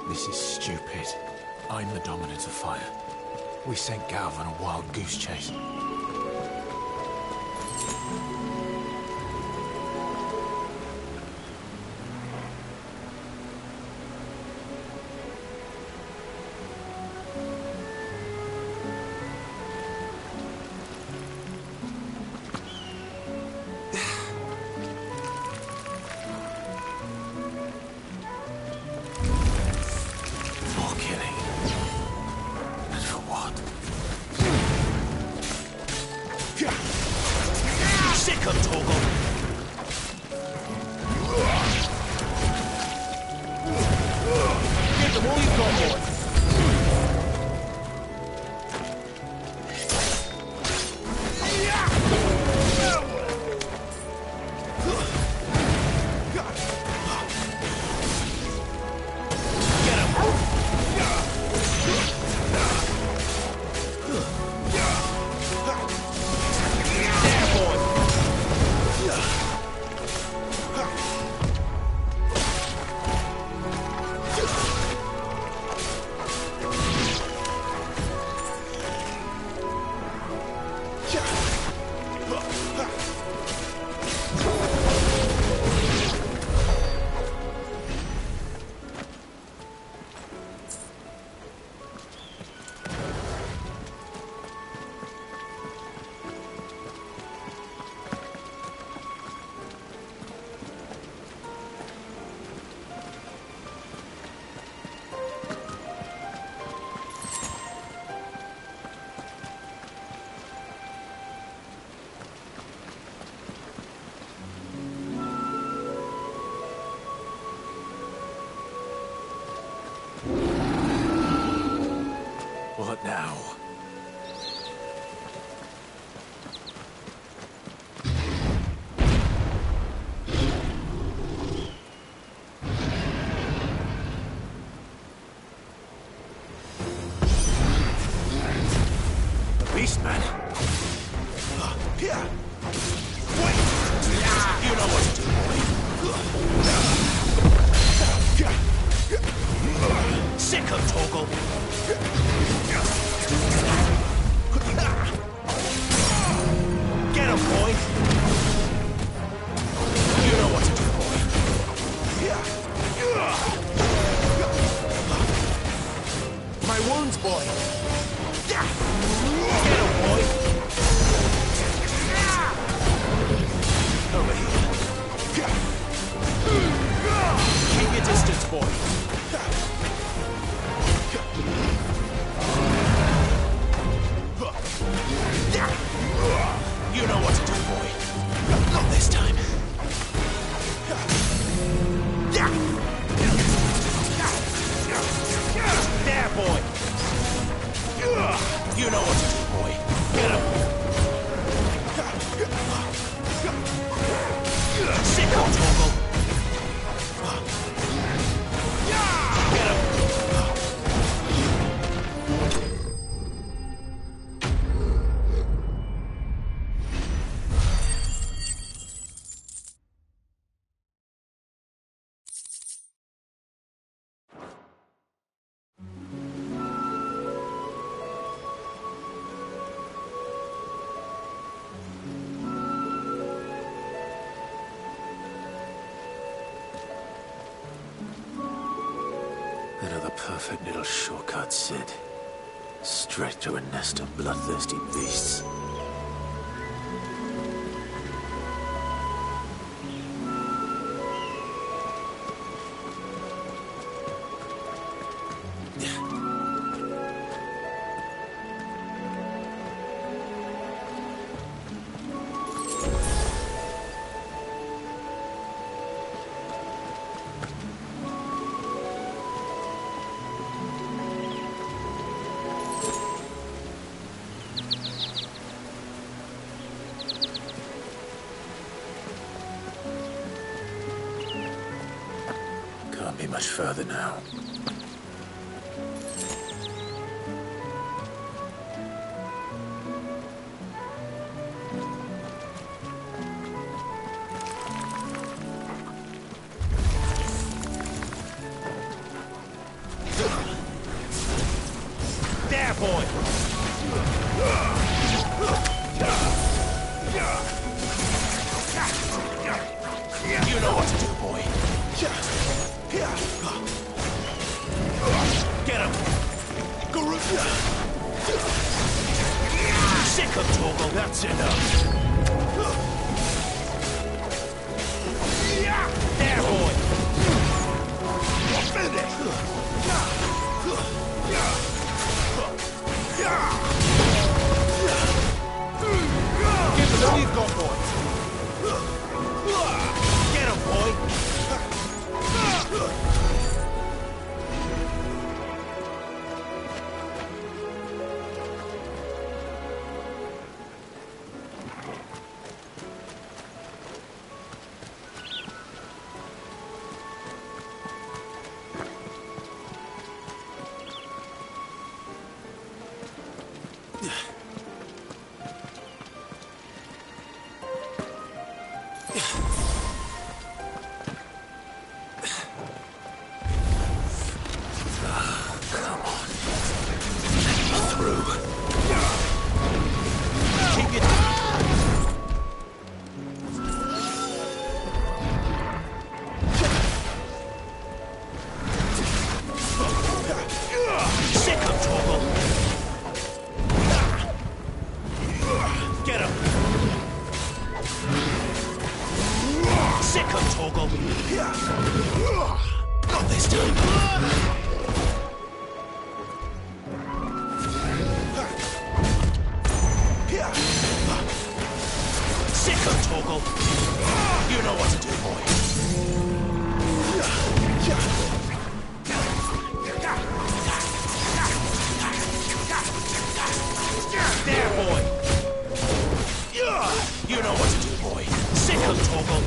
This is stupid. I'm the dominant of fire. We sent Galv on a wild goose chase. What now? The beast man. Here. Wait. You know what to do, boy. Sick of Torgal. Get him, boy! You know what to do, boy. My wounds, boy! Get him, boy! Over here. Keep your distance, boy. You know what to do, boy. Not this time. There, boy. You know what to do, boy. Get him. Sick of Torgal. Get him. Another perfect little shortcut, Sid. Straight to a nest of bloodthirsty beasts. Can't be much further now. Get him! Sick of Torgal, that's enough. There, boy! Finish! Give him the lead, go, boy! Get him, boy! Not this time. Sick of Torgal. You know what to do, boy. There, boy. You know what to do, boy. Sick of Torgal.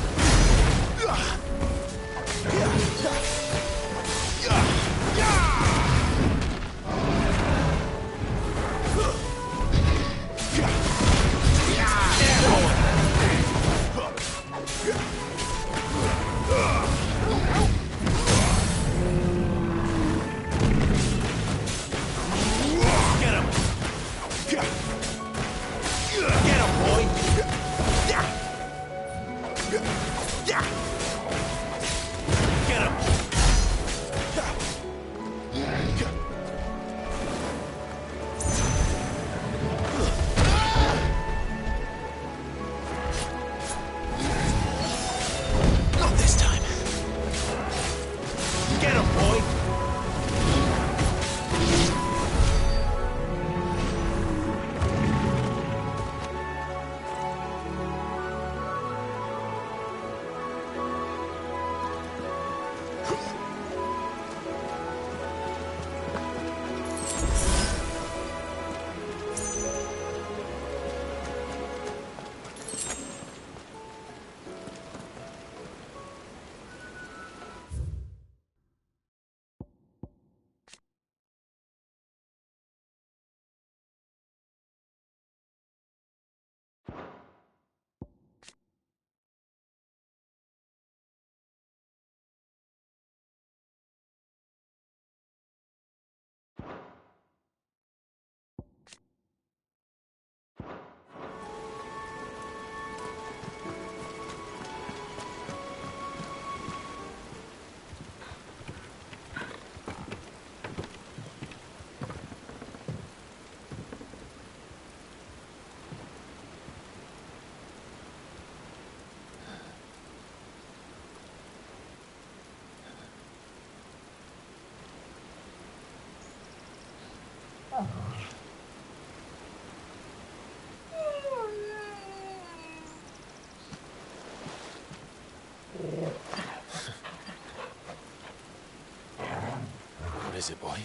What is it, boy?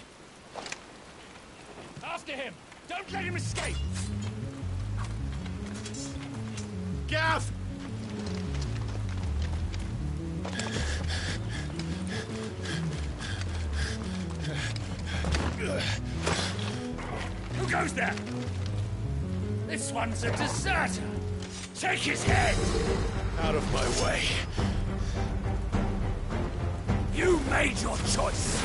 After him! Don't let him escape! Gav! Who goes there? This one's a deserter! Take his head! Out of my way. You made your choice!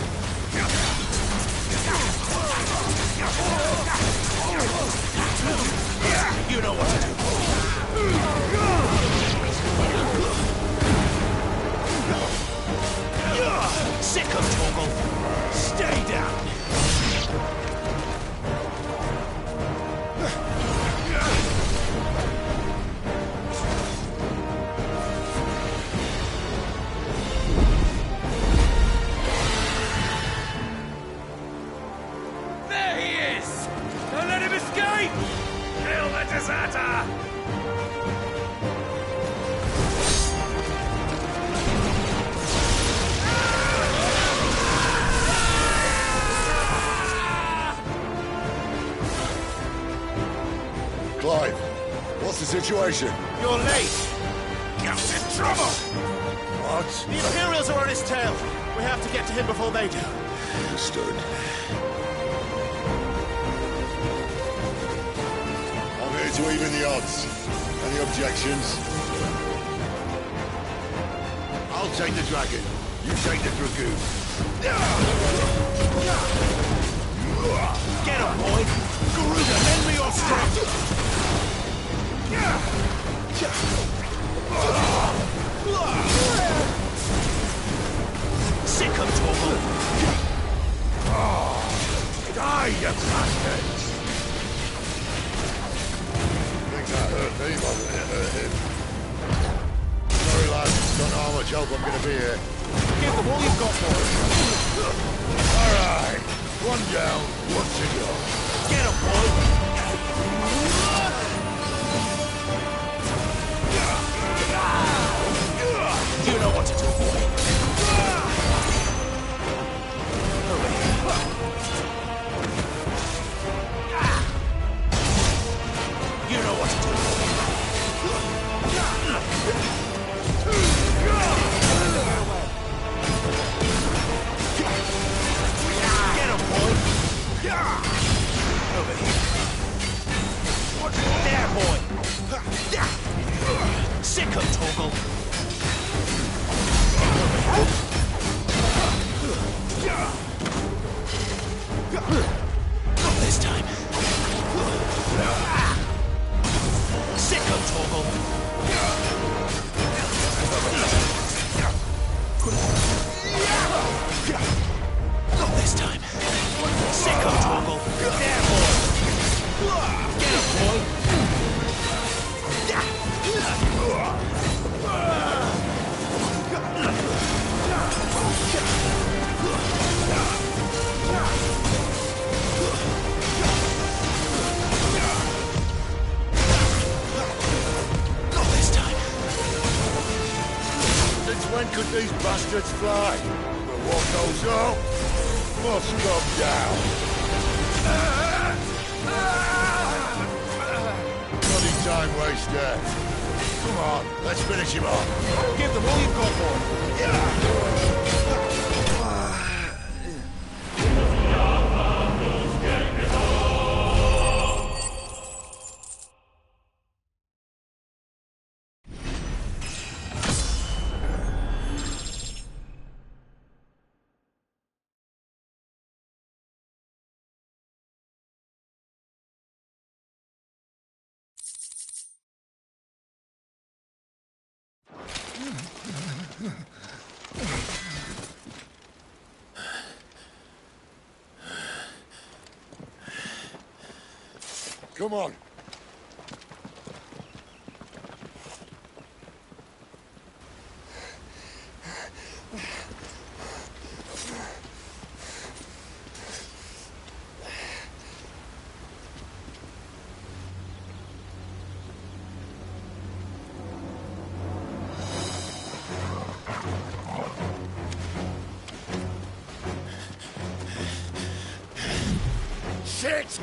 You know what to do. Sick of Torgal. Stay down. There he is! Don't let him escape! Kill the deserter! Clive, what's the situation? You're late! You're in trouble! What? The Imperials are on his tail. We have to get to him before they do. Understood. I'm here to even the odds. Any objections? I'll take the dragon. You take the dragoon. Get him, boy! Garuda, lend me your strength! Sick of Torgal! Die, you bastards! Think that hurt me more than it hurt him. Sorry, lads. Don't know how much help I'm gonna be here. Give them all you've got for us! Alright. One down, one to go. Get him, boy! You know what to do, boy. You know what to do. Get him, boy. Over here. There, boy. Sick of Torgal. Not this time. Sick of Torgal. Not this time. Sick of Torgal. There, boy. Get him, boy. Not this time. Since when could these bastards fly? But what goes up must come down. Bloody time waster. Come on, let's finish him off. Give them all you've got for him. Come on. Shit!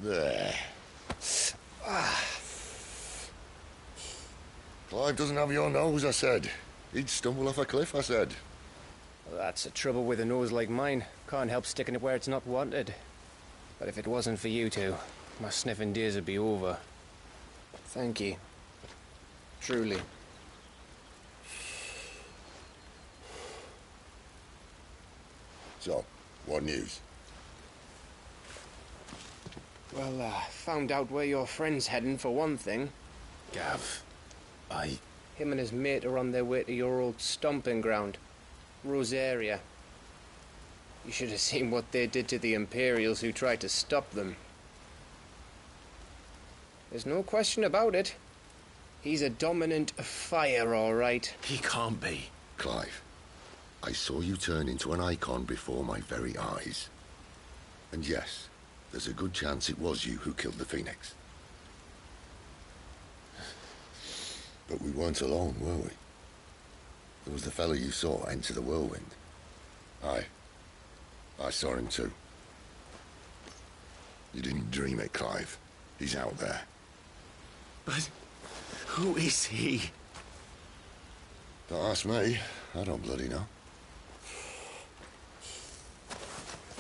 There. Clive doesn't have your nose, I said. He'd stumble off a cliff, I said. Well, that's the trouble with a nose like mine. Can't help sticking it where it's not wanted. But if it wasn't for you two, my sniffing days would be over. Thank you. Truly. So, what news? Well, found out where your friend's heading, for one thing. Gav, Him and his mate are on their way to your old stomping ground, Rosaria. You should have seen what they did to the Imperials who tried to stop them. There's no question about it. He's a dominant fire, all right. He can't be. Clive, I saw you turn into an icon before my very eyes. And yes, there's a good chance it was you who killed the Phoenix. But we weren't alone, were we? There was the fellow you saw enter the whirlwind. I saw him too. You didn't dream it, Clive. He's out there. But who is he? Don't ask me. I don't bloody know.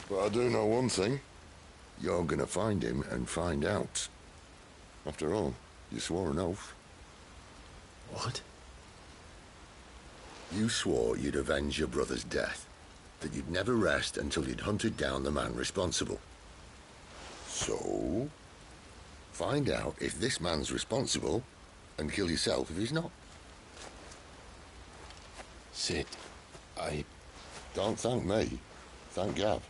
But I do know one thing. You're gonna find him and find out. After all, you swore an oath. What? You swore you'd avenge your brother's death. That you'd never rest until you'd hunted down the man responsible. So, find out if this man's responsible and kill yourself if he's not. Sid, Don't thank me. Thank Gav.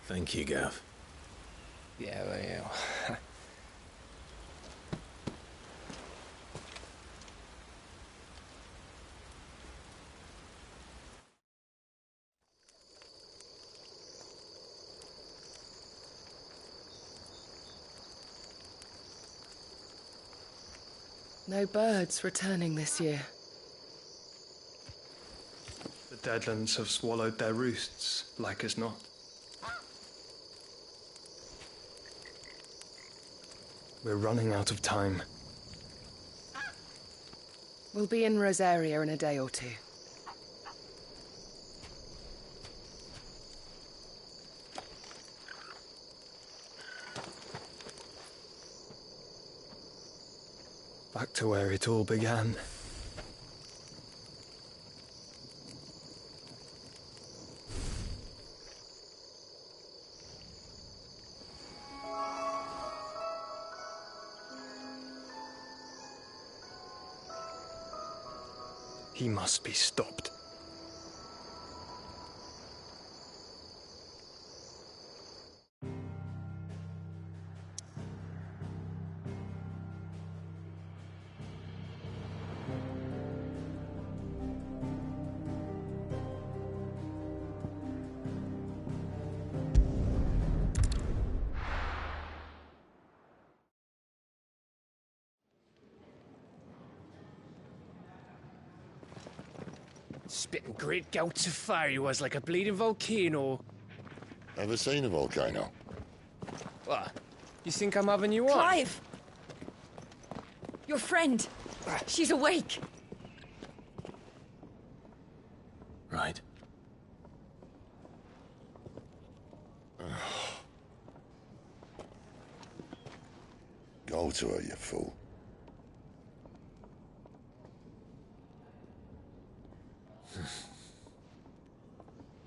Thank you, Gav. Yeah, well. No birds returning this year. The Deadlands have swallowed their roosts, like as not. We're running out of time. We'll be in Rosaria in a day or two. Back to where it all began. He must be stopped. Spitting great gouts of fire he was, like a bleeding volcano. Ever seen a volcano? What? You think I'm having you on? Clive! Your friend! She's awake! Right. Go to her, you fool.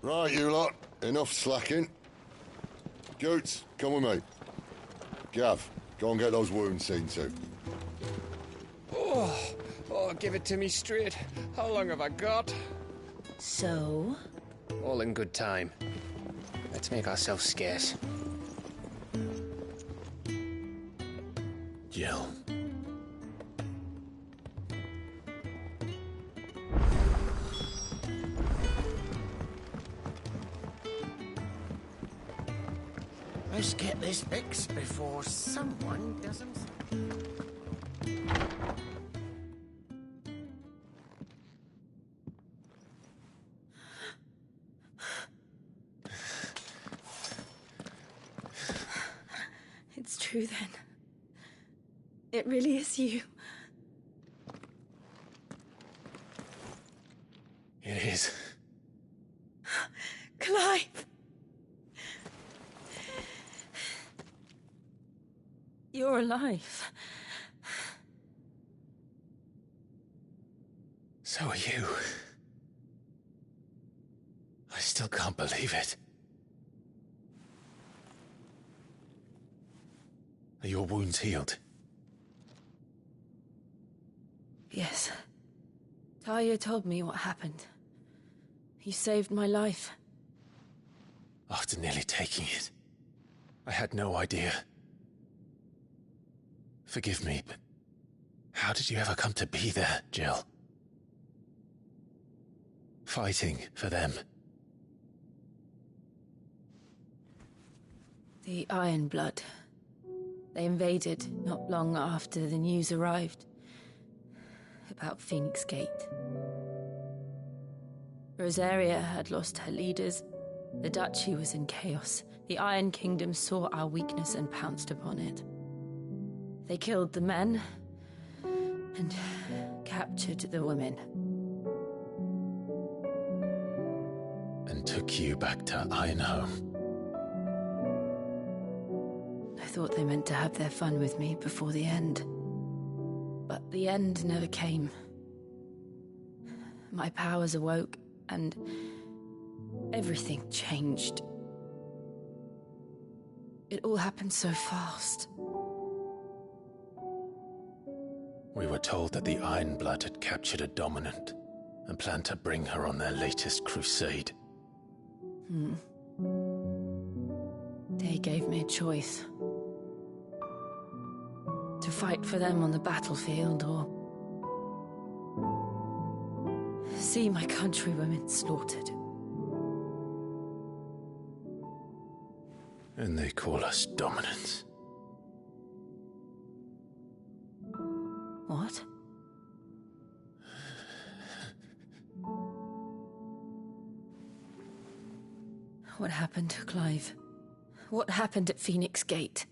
Right, you lot. Enough slacking. Goots, come with me. Gav, go and get those wounds seen to. Oh, give it to me straight. How long have I got? So? All in good time. Let's make ourselves scarce. Jill. Let's get this fixed before someone doesn't... It's true then. It really is you. It is. Clive! You're alive. So are you. I still can't believe it. Are your wounds healed? Yes. Talia told me what happened. You saved my life. After nearly taking it, I had no idea. Forgive me, but how did you ever come to be there, Jill? Fighting for them. The Iron Blood. They invaded not long after the news arrived about Phoenix Gate. Rosaria had lost her leaders. The Duchy was in chaos. The Iron Kingdom saw our weakness and pounced upon it. They killed the men and captured the women. And took you back to Ironhome. I thought they meant to have their fun with me before the end. But the end never came. My powers awoke, and everything changed. It all happened so fast. We were told that the Iron Blood had captured a dominant and planned to bring her on their latest crusade. They gave me a choice. To fight for them on the battlefield, or see my countrywomen slaughtered. And they call us dominants. What? What happened, Clive? What happened at Phoenix Gate?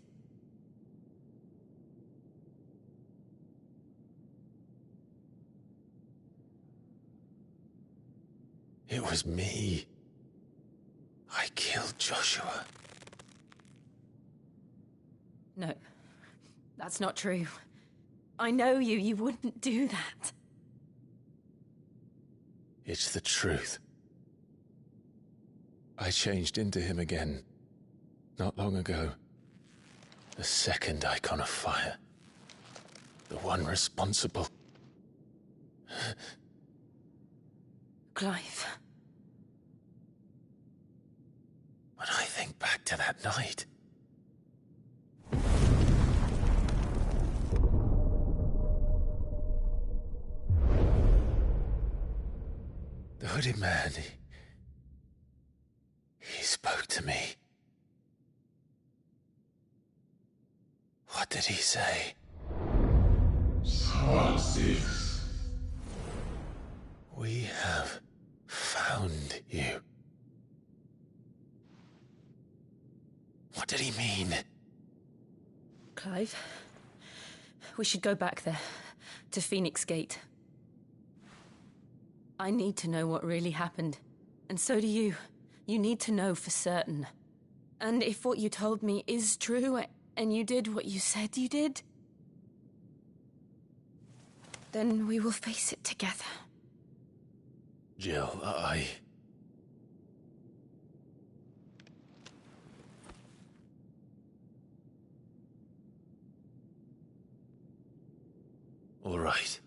It was me. I killed Joshua. No, that's not true. I know you. You wouldn't do that. It's the truth. I changed into him again, not long ago. The second icon of fire. The one responsible. Clive. When I think back to that night... The hooded man, he spoke to me. What did he say? Six. We have found you. What did he mean? Clive, we should go back there, to Phoenix Gate. I need to know what really happened, and so do you. You need to know for certain. And if what you told me is true, and you did what you said you did, then we will face it together. Jill, All right.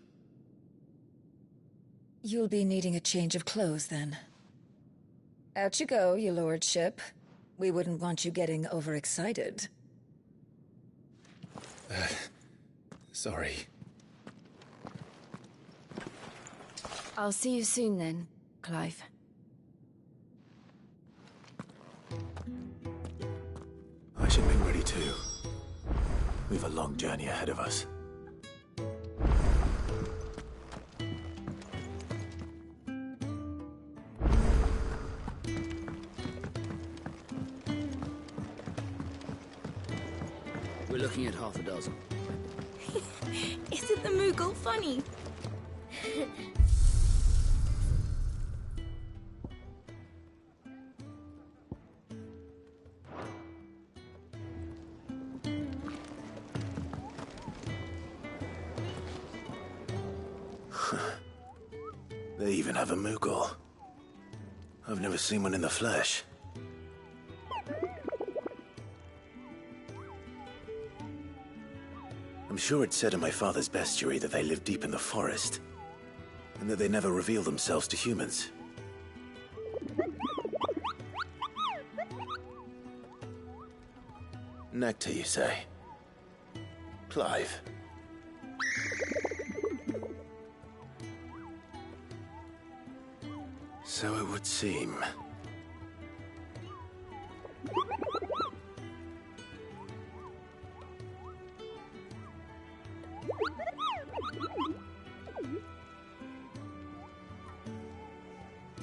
You'll be needing a change of clothes, then. Out you go, your lordship. We wouldn't want you getting overexcited. Sorry. I'll see you soon then, Clive. I should be ready too. We've a long journey ahead of us. We're looking at half a dozen. Isn't the Moogle funny? They even have a Moogle. I've never seen one in the flesh. I'm sure it said in my father's bestiary that they live deep in the forest, and that they never reveal themselves to humans. Nectar, you say? Clive. So it would seem.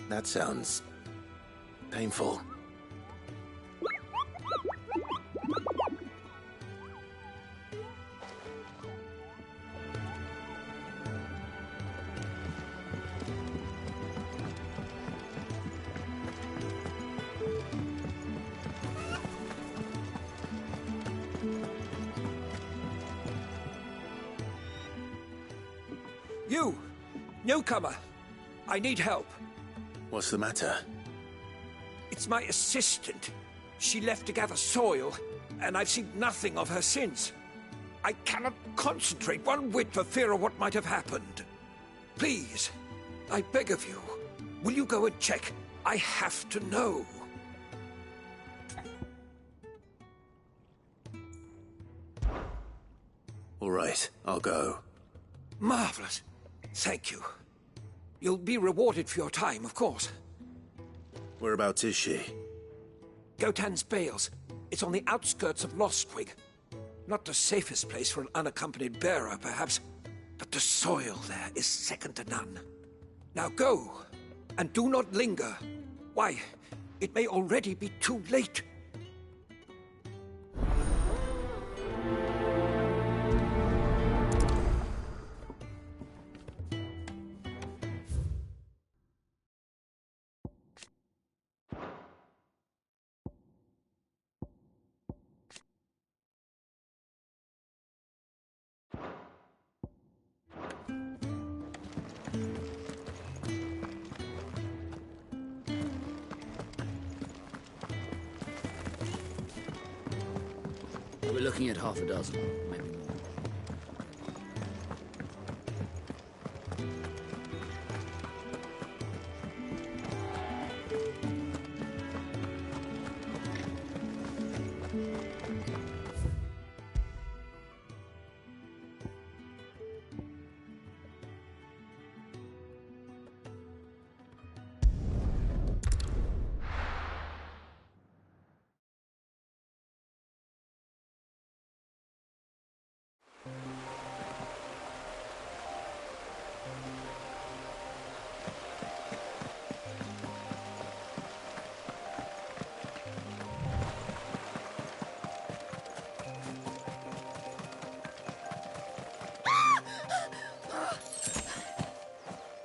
That sounds painful. You! Newcomer! I need help. What's the matter? It's my assistant. She left to gather soil, and I've seen nothing of her since. I cannot concentrate one whit for fear of what might have happened. Please, I beg of you, will you go and check? I have to know. All right, I'll go. Marvelous. Thank you. You'll be rewarded for your time, of course. Whereabouts is she? Gotan's Bales. It's on the outskirts of Lostwig. Not the safest place for an unaccompanied bearer, perhaps, but the soil there is second to none. Now go, and do not linger. Why, it may already be too late. We're looking at half a dozen, maybe more.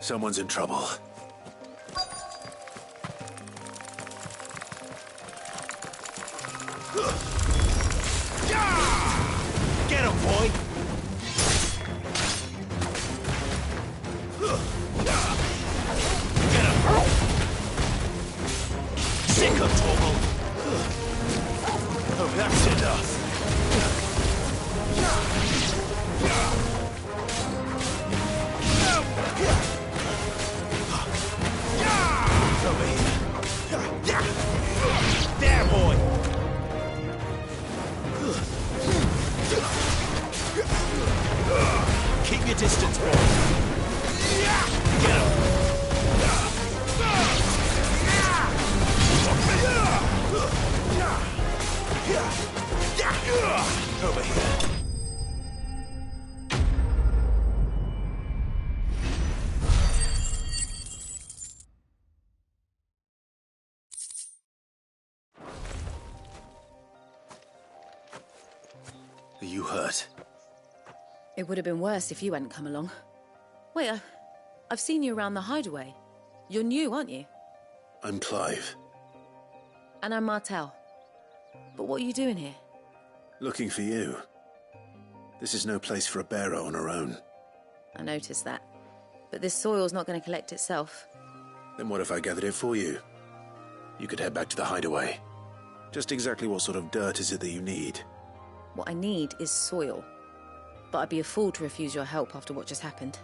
Someone's in trouble. Get him, boy! Get him! Sick of Torgal! Oh, that's enough! Over here. There, boy! your distance, boy. Get him. Over here. Are you hurt? It would have been worse if you hadn't come along. Wait, I've seen you around the hideaway. You're new, aren't you? I'm Clive. And I'm Martel. But what are you doing here? Looking for you. This is no place for a bearer on her own. I noticed that. But this soil's not going to collect itself. Then what if I gathered it for you? You could head back to the hideaway. Just exactly what sort of dirt is it that you need? What I need is soil. But I'd be a fool to refuse your help after what just happened.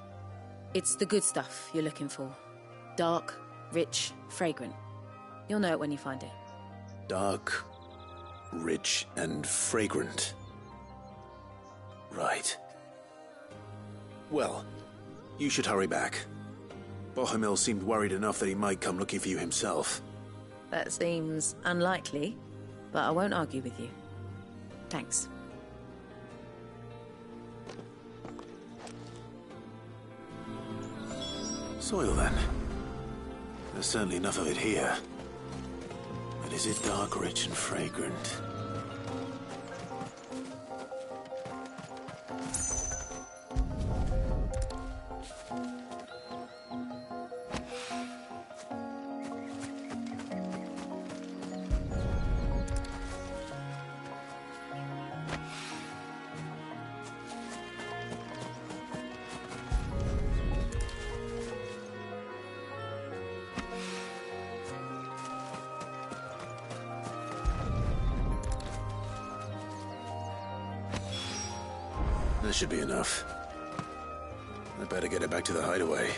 It's the good stuff you're looking for. Dark, rich, fragrant. You'll know it when you find it. Dark, rich, and fragrant. Right. Well, you should hurry back. Bohemil seemed worried enough that he might come looking for you himself. That seems unlikely, but I won't argue with you. Thanks. Soil, then. There's certainly enough of it here. But is it dark, rich, and fragrant? That should be enough. I better get it back to the hideaway.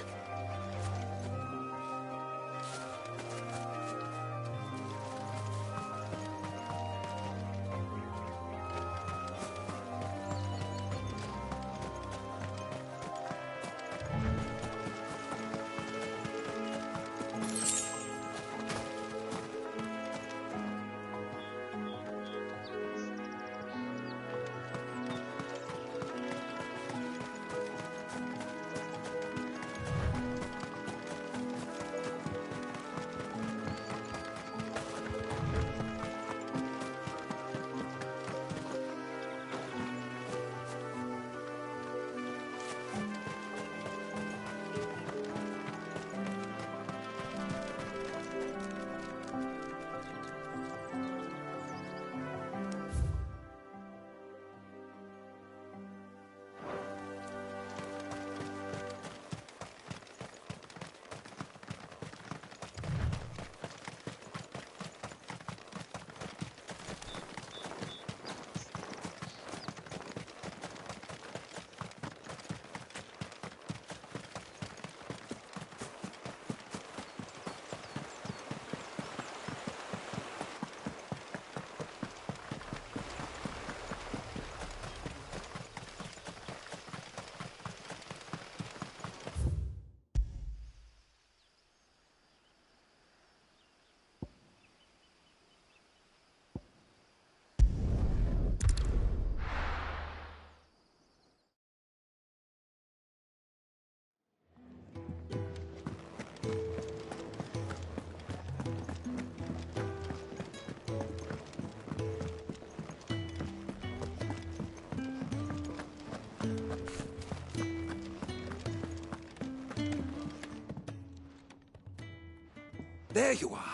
There you are.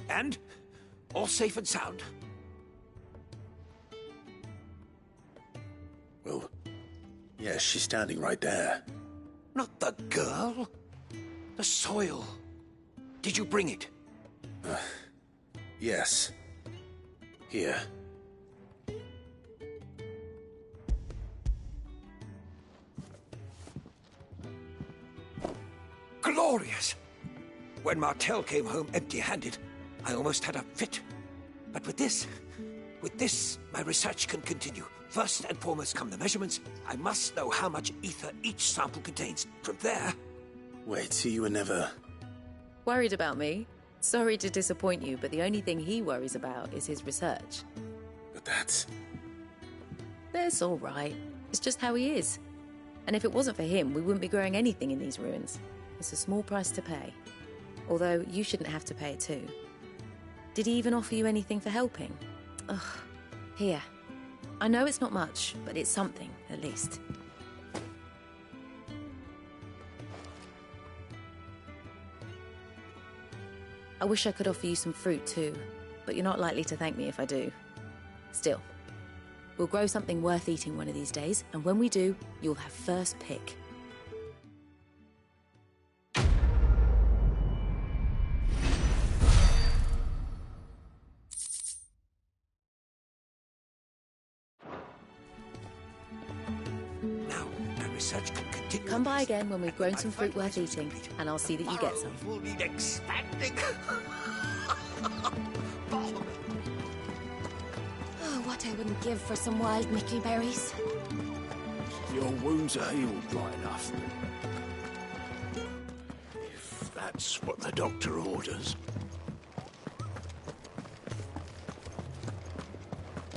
And? All safe and sound? Well, yes, she's standing right there. Not the girl. The soil. Did you bring it? Yes. Here. Glorious! When Martel came home empty-handed, I almost had a fit. But with With this, my research can continue. First and foremost come the measurements. I must know how much ether each sample contains. From there... Wait, so you were never... Worried about me? Sorry to disappoint you, but the only thing he worries about is his research. But that's... That's all right. It's just how he is. And if it wasn't for him, we wouldn't be growing anything in these ruins. It's a small price to pay. Although, you shouldn't have to pay it too. Did he even offer you anything for helping? Ugh. Here. I know it's not much, but it's something, at least. I wish I could offer you some fruit too, but you're not likely to thank me if I do. Still, we'll grow something worth eating one of these days, and when we do, you'll have first pick. Now, my research can continue. Come by again when we've grown some fruit worth eating, and I'll see that you get some. Will need expanding. Oh, what I wouldn't give for some wild Mickey berries. Your wounds are healed right enough. If that's what the doctor orders.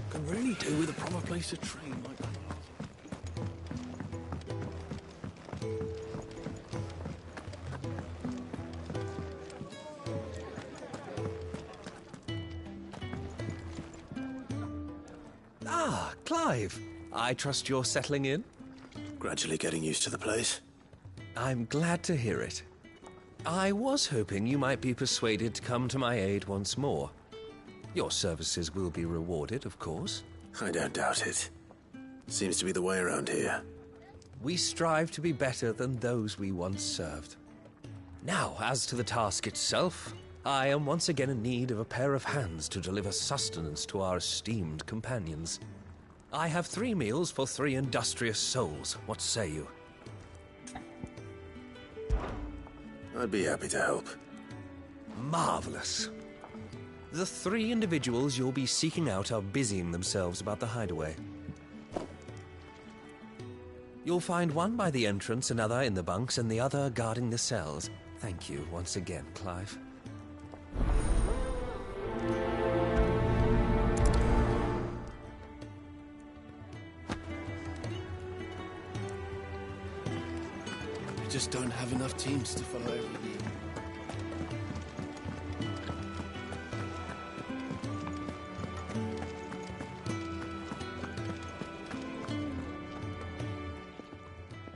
Can really do with a proper place to train like that. Ah, Clive. I trust you're settling in? Gradually getting used to the place. I'm glad to hear it. I was hoping you might be persuaded to come to my aid once more. Your services will be rewarded, of course. I don't doubt it. Seems to be the way around here. We strive to be better than those we once served. Now, as to the task itself, I am once again in need of a pair of hands to deliver sustenance to our esteemed companions. I have 3 meals for 3 industrious souls. What say you? I'd be happy to help. Marvelous. The 3 individuals you'll be seeking out are busying themselves about the hideaway. You'll find one by the entrance, another in the bunks, and the other guarding the cells. Thank you once again, Clive. We just don't have enough teams to follow every year.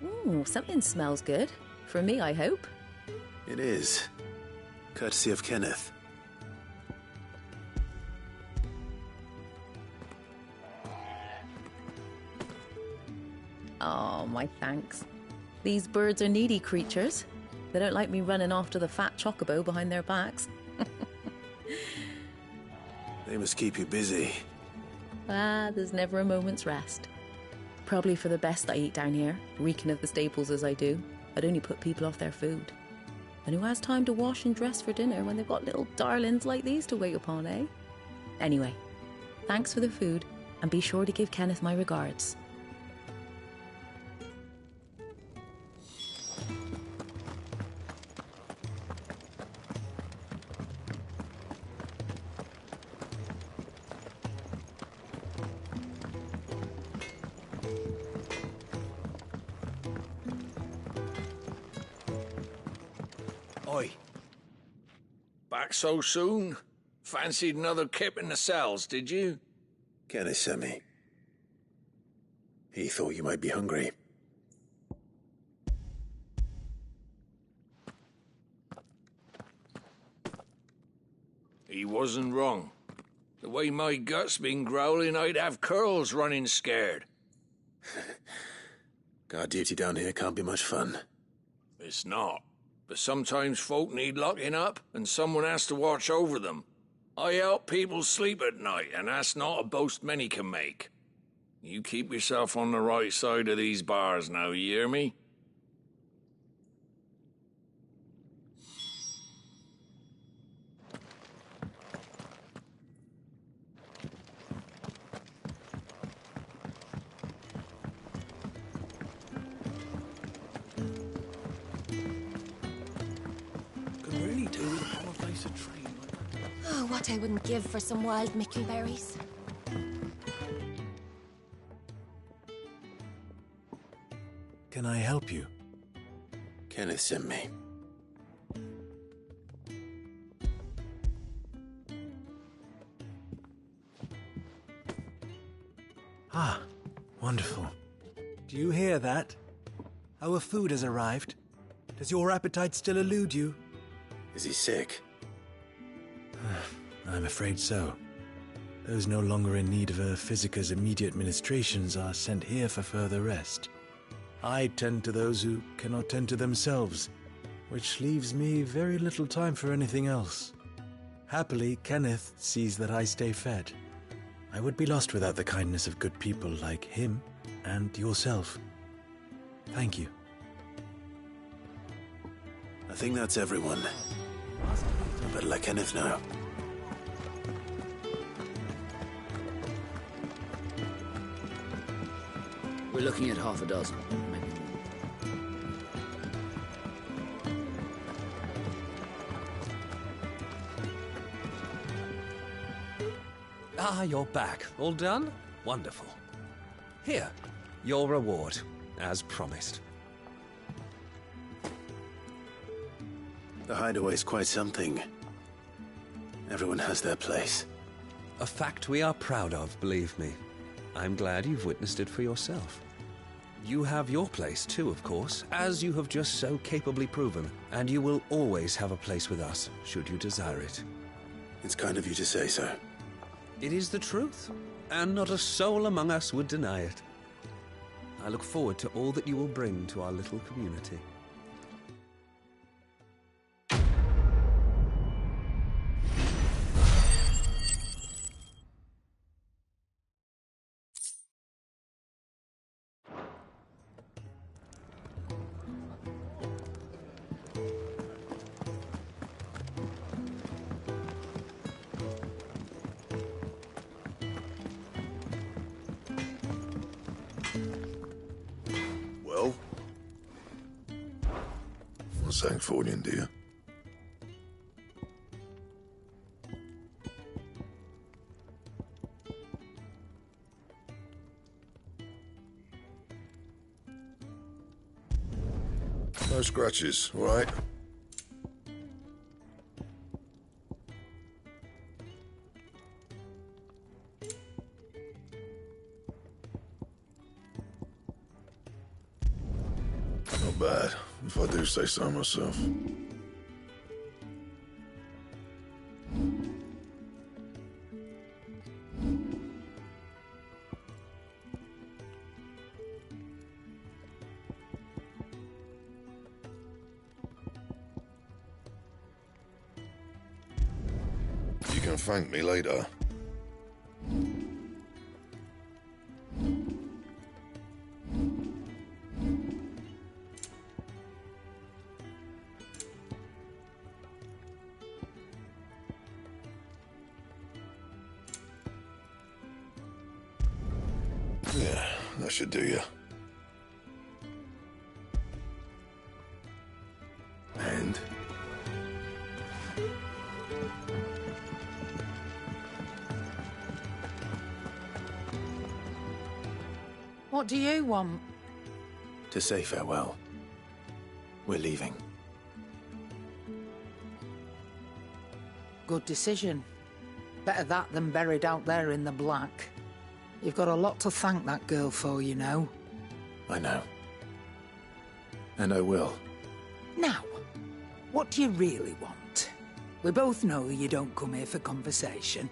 Ooh, something smells good. For me, I hope. It is. Courtesy of Kenneth. Oh, my thanks. These birds are needy creatures. They don't like me running after the fat chocobo behind their backs. They must keep you busy. Ah, there's never a moment's rest. Probably for the best I eat down here, reeking of the staples as I do. I'd only put people off their food. And who has time to wash and dress for dinner when they've got little darlings like these to wait upon, eh? Anyway, thanks for the food, and be sure to give Kenneth my regards. Oi. Back so soon? Fancied another kip in the cells, did you? Kenneth sent me. He thought you might be hungry. He wasn't wrong. The way my gut's been growling, I'd have curls running scared. Guard duty down here can't be much fun. It's not. But sometimes folk need locking up, and someone has to watch over them. I help people sleep at night, and that's not a boast many can make. You keep yourself on the right side of these bars now, you hear me? to train. Oh, what I wouldn't give for some wild mickleberries. Can I help you? Kenneth sent me. Ah, wonderful. Do you hear that? Our food has arrived. Does your appetite still elude you? Is he sick? I'm afraid so. Those no longer in need of a Physica's immediate ministrations are sent here for further rest. I tend to those who cannot tend to themselves, which leaves me very little time for anything else. Happily, Kenneth sees that I stay fed. I would be lost without the kindness of good people like him and yourself. Thank you. I think that's everyone. I better let Kenneth know. We're looking at half a dozen, maybe more. Ah, you're back. All done? Wonderful. Here, your reward, as promised. The hideaway's quite something. Everyone has their place. A fact we are proud of, believe me. I'm glad you've witnessed it for yourself. You have your place too, of course, as you have just so capably proven, and you will always have a place with us, should you desire it. It's kind of you to say so. It is the truth, and not a soul among us would deny it. I look forward to all that you will bring to our little community. Well? What's that for you, dear? No scratches, all right? Not bad, if I do say so myself. You can thank me later. Yeah, that should do you. And? What do you want? To say farewell. We're leaving. Good decision. Better that than buried out there in the black. You've got a lot to thank that girl for, you know. I know. And I will. Now, what do you really want? We both know you don't come here for conversation.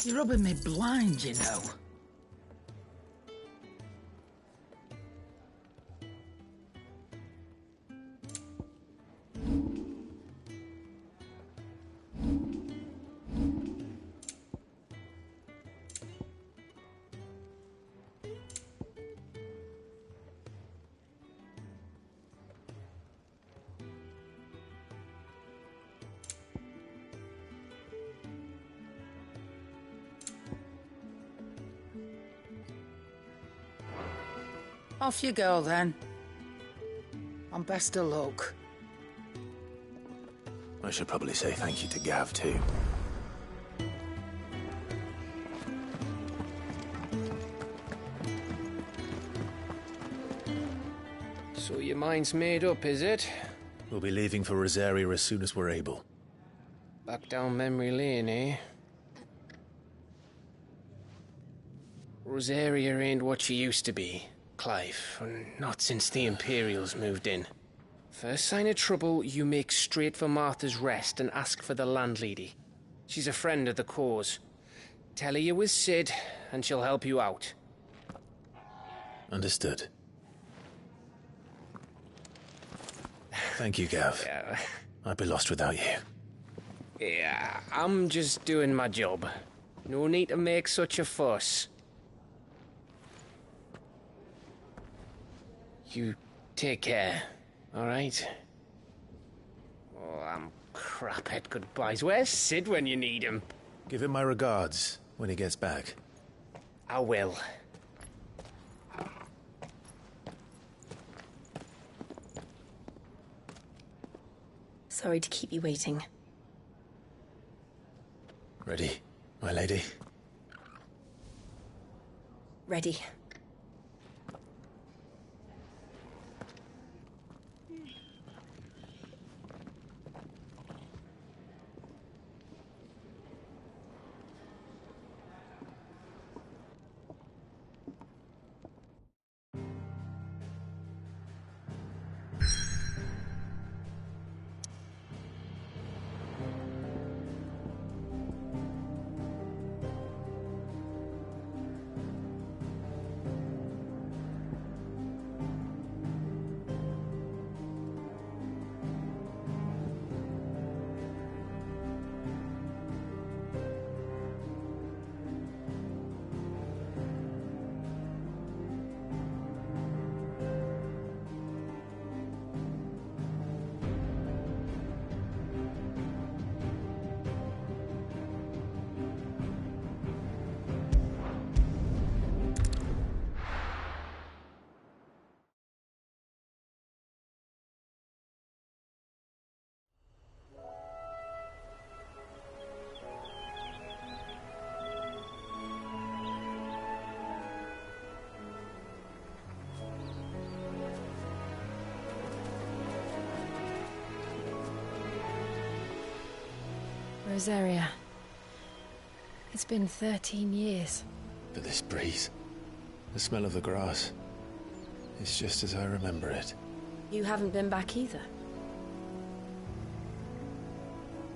You're rubbing me blind, you know. Off you go, then. And best of luck. I should probably say thank you to Gav, too. So your mind's made up, is it? We'll be leaving for Rosaria as soon as we're able. Back down memory lane, eh? Rosaria ain't what she used to be, Clive. Not since the Imperials moved in. First sign of trouble, you make straight for Martha's Rest and ask for the landlady. She's a friend of the cause. Tell her you was Sid, and she'll help you out. Understood. Thank you, Gav. Yeah. I'd be lost without you. Yeah, I'm just doing my job. No need to make such a fuss. You take care, alright? Oh, I'm crap at goodbyes. Where's Sid when you need him? Give him my regards when he gets back. I will. Sorry to keep you waiting. Ready, my lady? Ready. Rosaria. It's been 13 years. But this breeze, the smell of the grass, it's just as I remember it. You haven't been back either.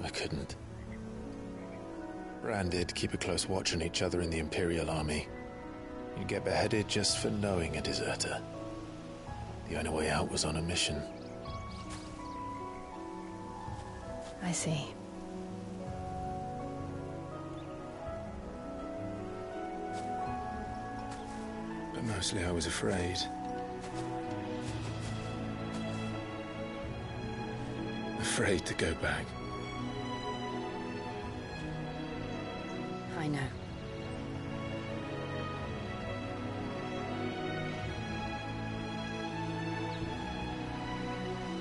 I couldn't. Bran did keep a close watch on each other in the Imperial Army. You'd get beheaded just for knowing a deserter. The only way out was on a mission. I see. But mostly I was afraid. Afraid to go back. I know.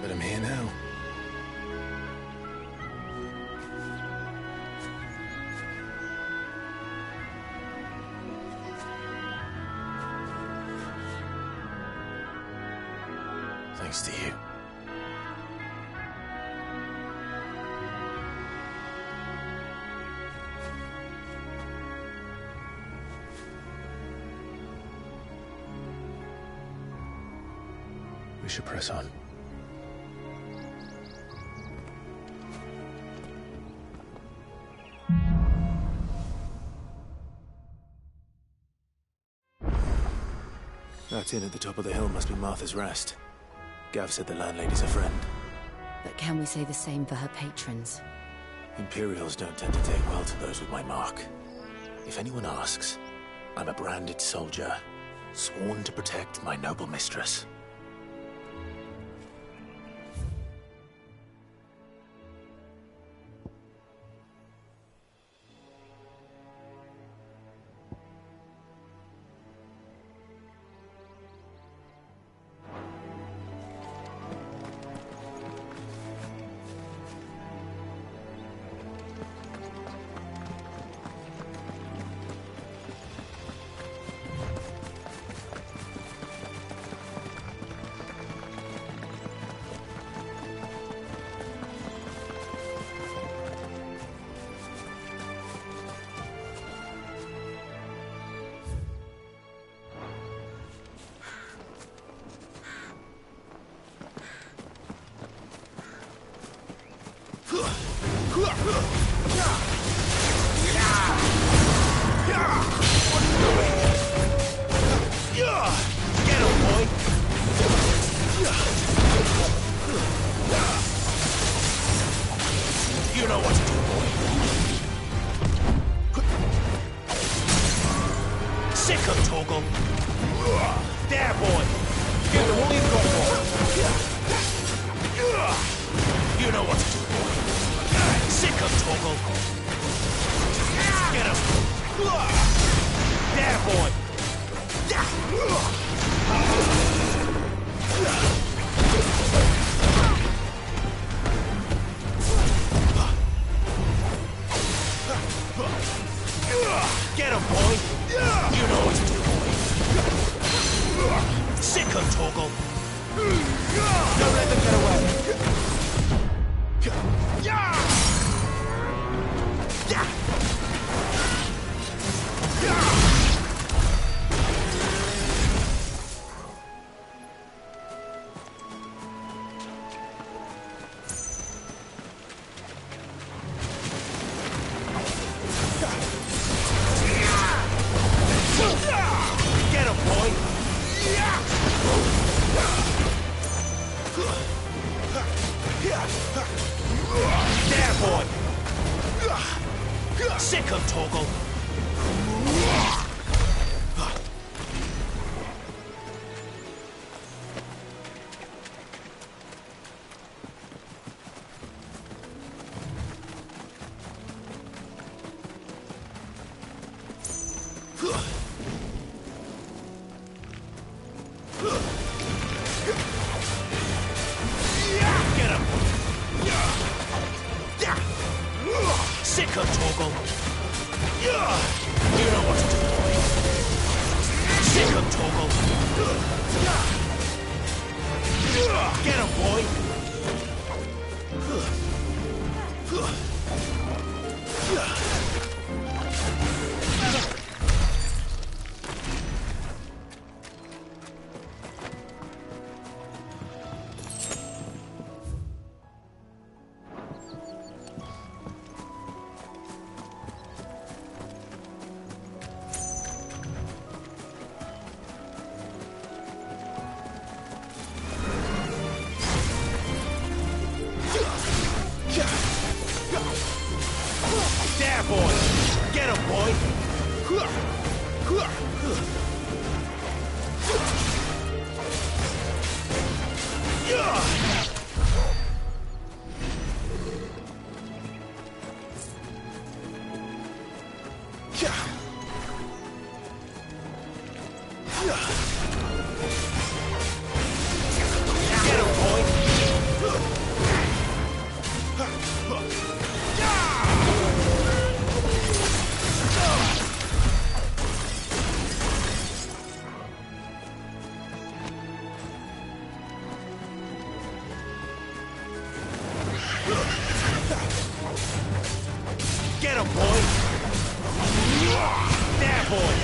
But I'm here now. Thanks to you. We should press on. That inn at the top of the hill must be Martha's Rest. Gav said the landlady's a friend. But can we say the same for her patrons? Imperials don't tend to take well to those with my mark. If anyone asks, I'm a branded soldier, sworn to protect my noble mistress. Get him, boy! You know what to do, boy. Sick him, Torgal. There, boy. Give him all you've got, boy. You know what to do, boy. Sick him, Torgal. Get him. There, boy. Get him, boy! You know what to do, boy. Sick him, Torgal. Don't let them get away. Get him, boy! There, boy! Sick him, Torgal! Get him! Sick him, Torgal! You know what to do, boy. Sick him, Torgal! Get him, boy! There, boy! Get him, boy! Get him, boy! Get him, boy! There, boy!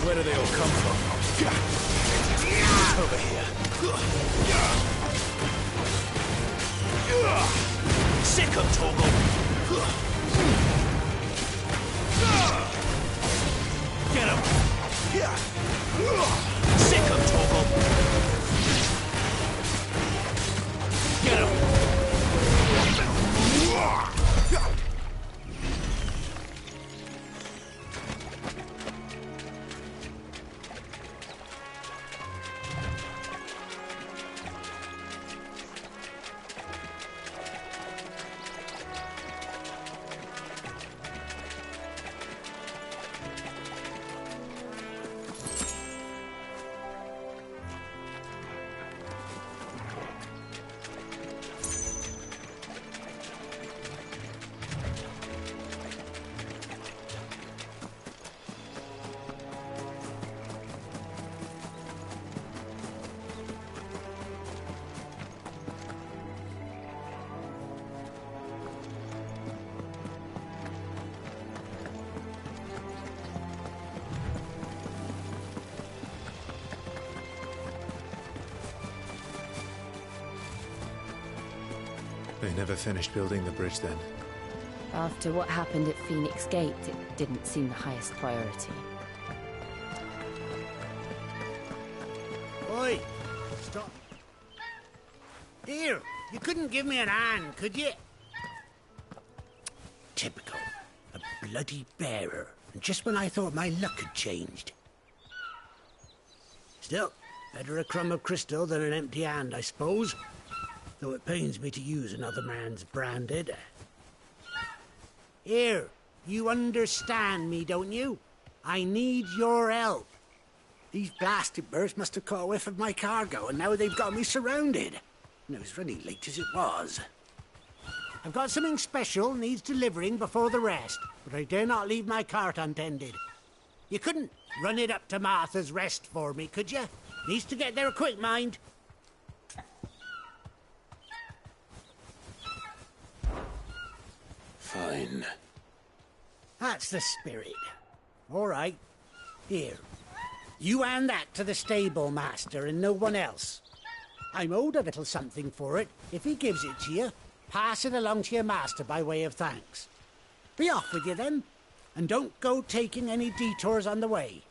Where do they all come from? Over here. Sick him, Torgal! Get him! Sick him, Torgal! Get him! They never finished building the bridge then. After what happened at Phoenix Gate, it didn't seem the highest priority. Oi! Stop. Here, you couldn't give me an hand, could you? Typical. A bloody bearer. And just when I thought my luck had changed. Still, better a crumb of crystal than an empty hand, I suppose. Though it pains me to use another man's branded. Here, you understand me, don't you? I need your help. These blasted birds must have caught a whiff of my cargo, and now they've got me surrounded. And it was running late as it was. I've got something special needs delivering before the rest, but I dare not leave my cart untended. You couldn't run it up to Martha's Rest for me, could you? Needs to get there quick, mind. Fine. That's the spirit. All right. Here. You hand that to the stable master and no one else. I'm owed a little something for it. If he gives it to you, pass it along to your master by way of thanks. Be off with you then, and don't go taking any detours on the way.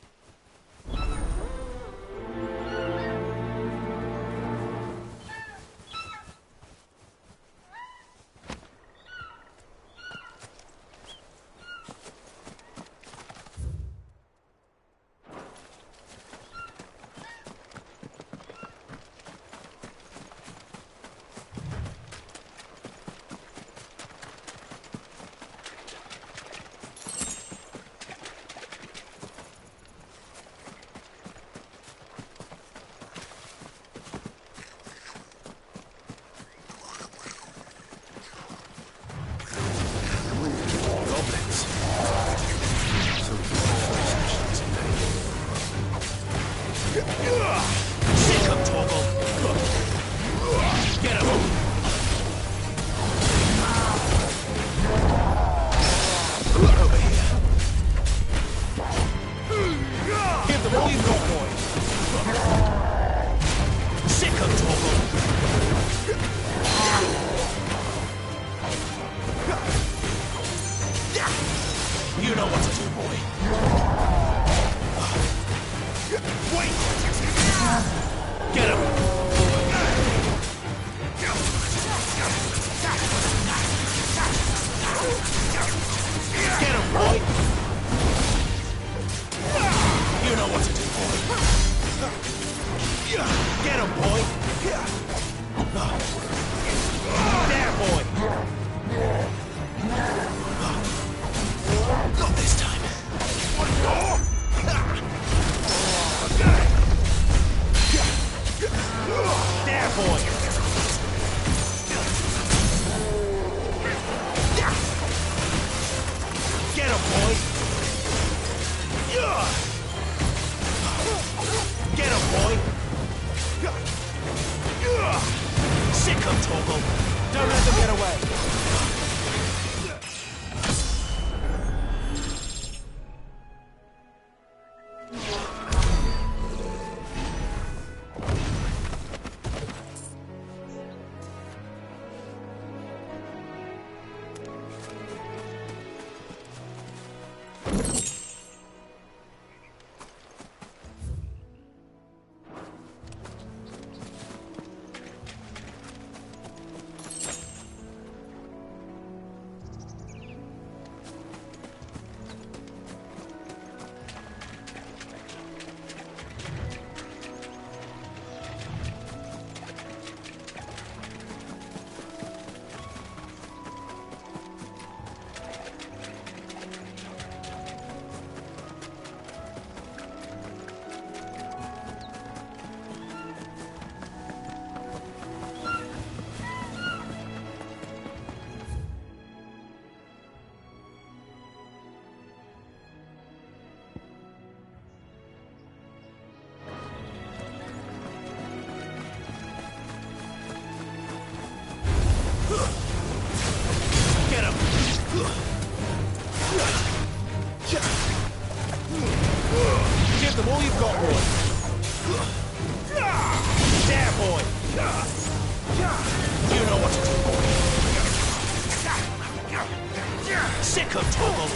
Sick of Toggle!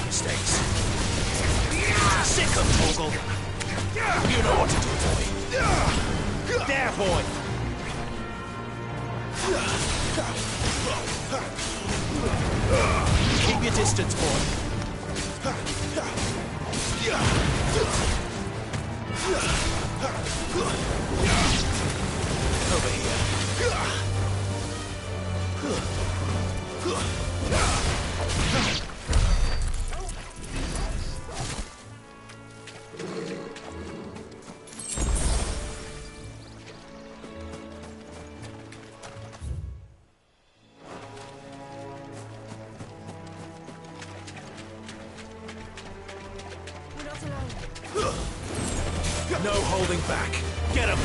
Mistakes. Sick of Toggle. You know what to do, boy. There, boy. Keep your distance, boy. Over here. No holding back. Get him!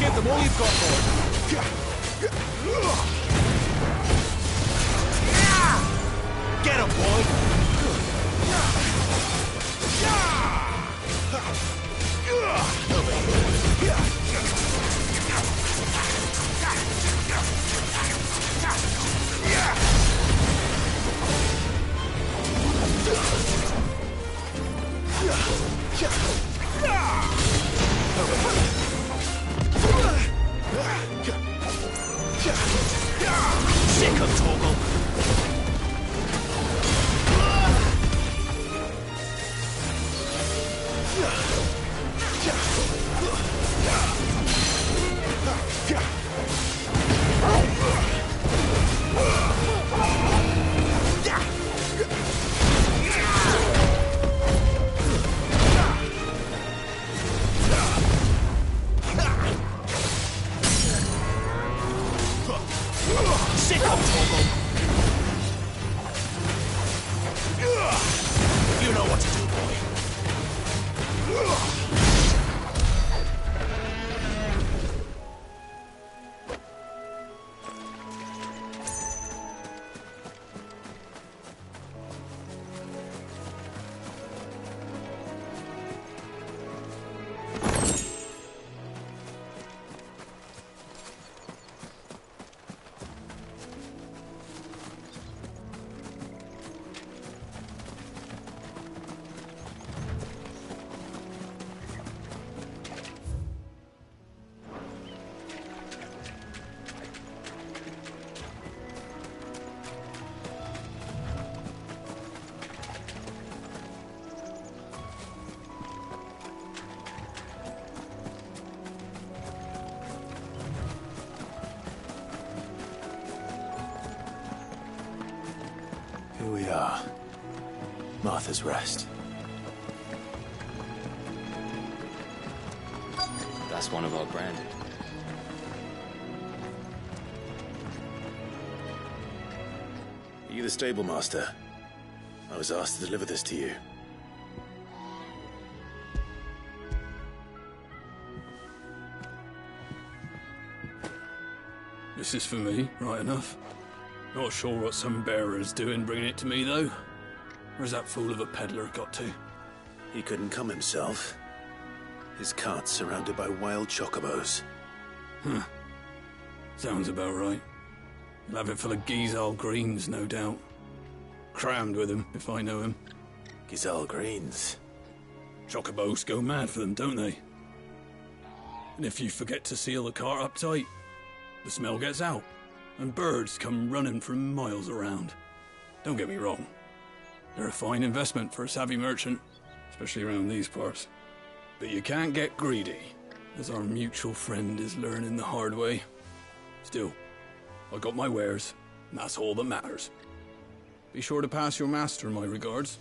Give them all you've got, boy. Get him, boy! Sick of Toggle. Sick of Toggle. You know what to do, boy. Here we are. Martha's Rest. That's one of our branded. Are you the stable master? I was asked to deliver this to you. This is for me, right enough. Not sure what some bearer's doing bringing it to me, though. Where's that fool of a peddler got to? He couldn't come himself. His cart's surrounded by wild chocobos. Huh. Sounds about right. He'll have it full of Gizal greens, no doubt. Crammed with him, if I know him. Gazelle Greens. Chocobos go mad for them, don't they? And if you forget to seal the cart up tight, the smell gets out, and birds come running from miles around. Don't get me wrong. They're a fine investment for a savvy merchant, especially around these parts. But you can't get greedy, as our mutual friend is learning the hard way. Still, I got my wares, and that's all that matters. Be sure to pass your master my regards.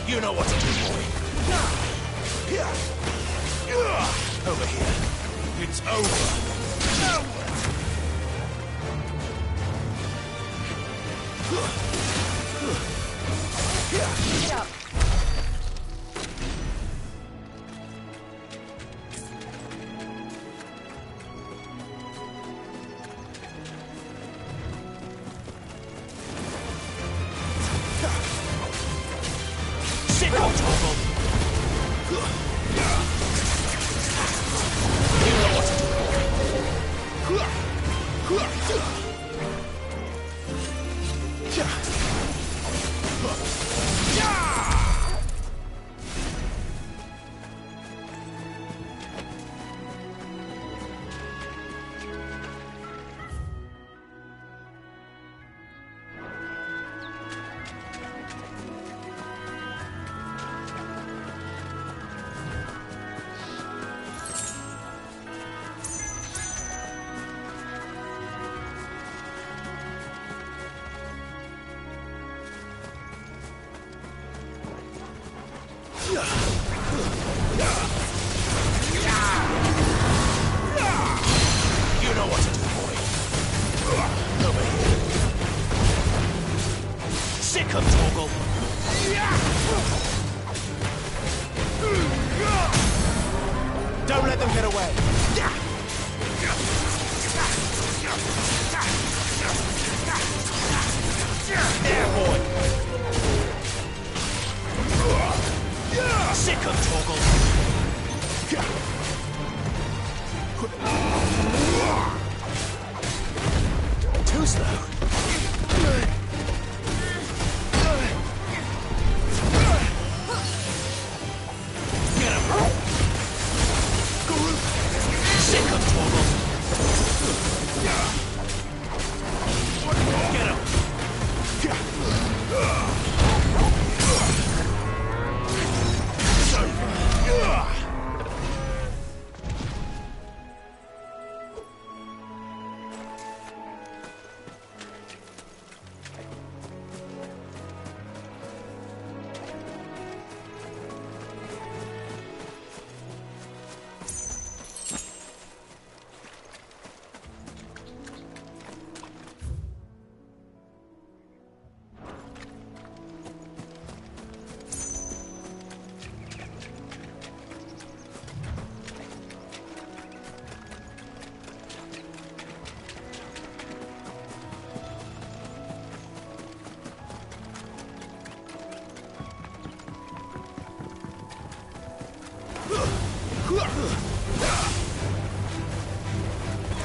You know what to do, boy. Over here. It's over. Get up. Sick of Torgal. Don't let them get away! There, boy! Sick of Torgal! Too slow. Get him! Sick of Torgal! Get him!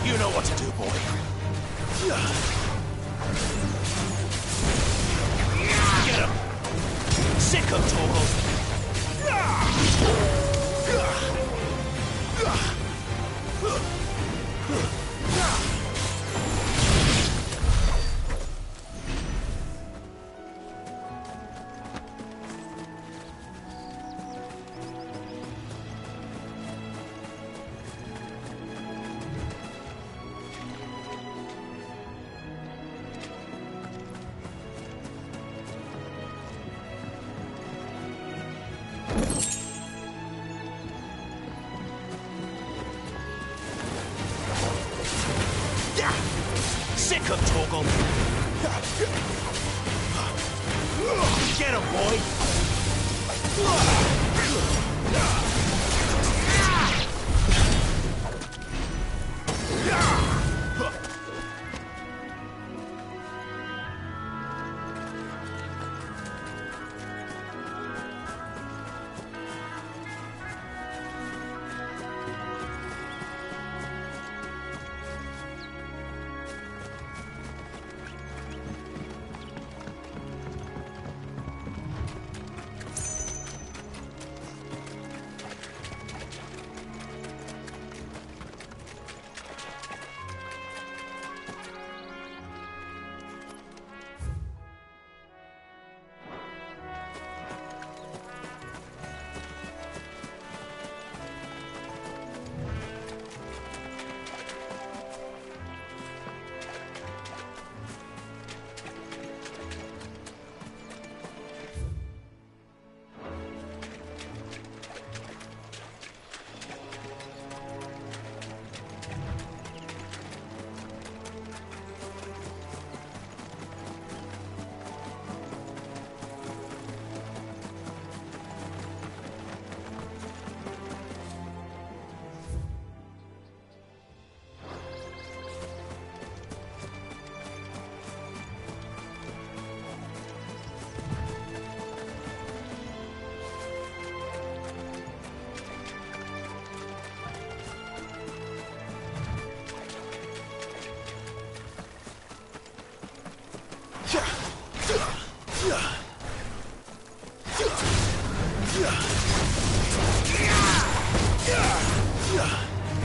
You know what to do, boy. Get him! Sick of Torgal! Sick of Torgal! Get him, boy!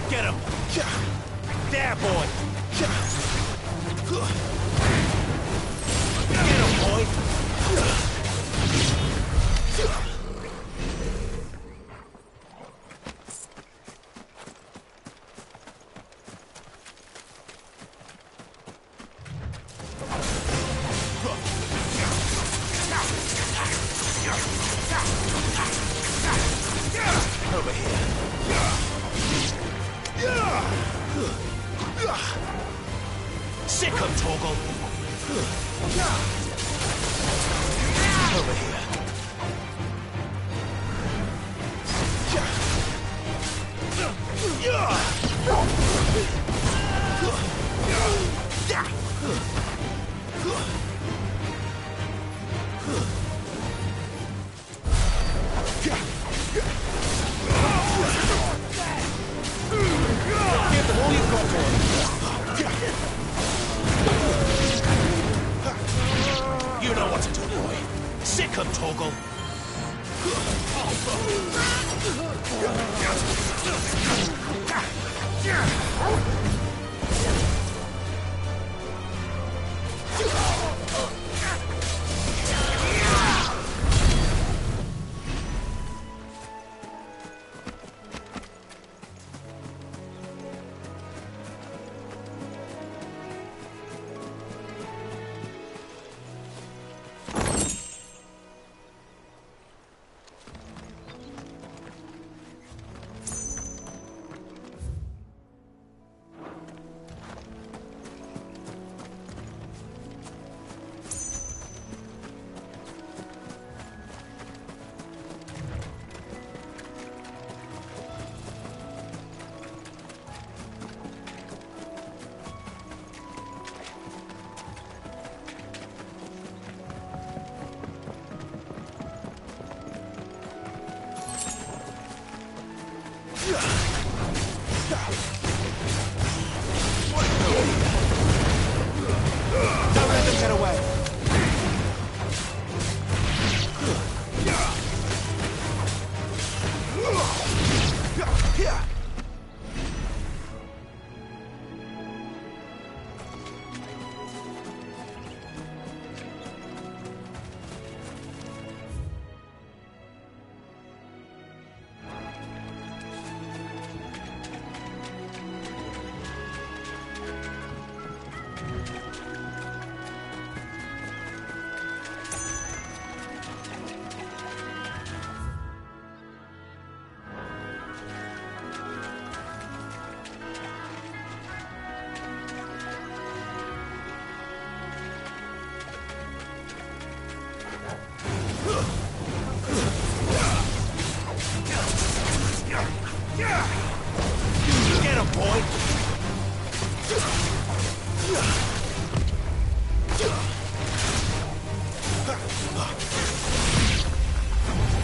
Get him! There, boy! Get him, boy! Over here. Sick of Torgal. Over here. Don't let them get away. Get him, boy!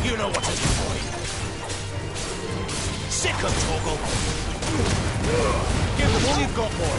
You know what to do, boy. Sick him, Torgal! Give him all you've got, boy!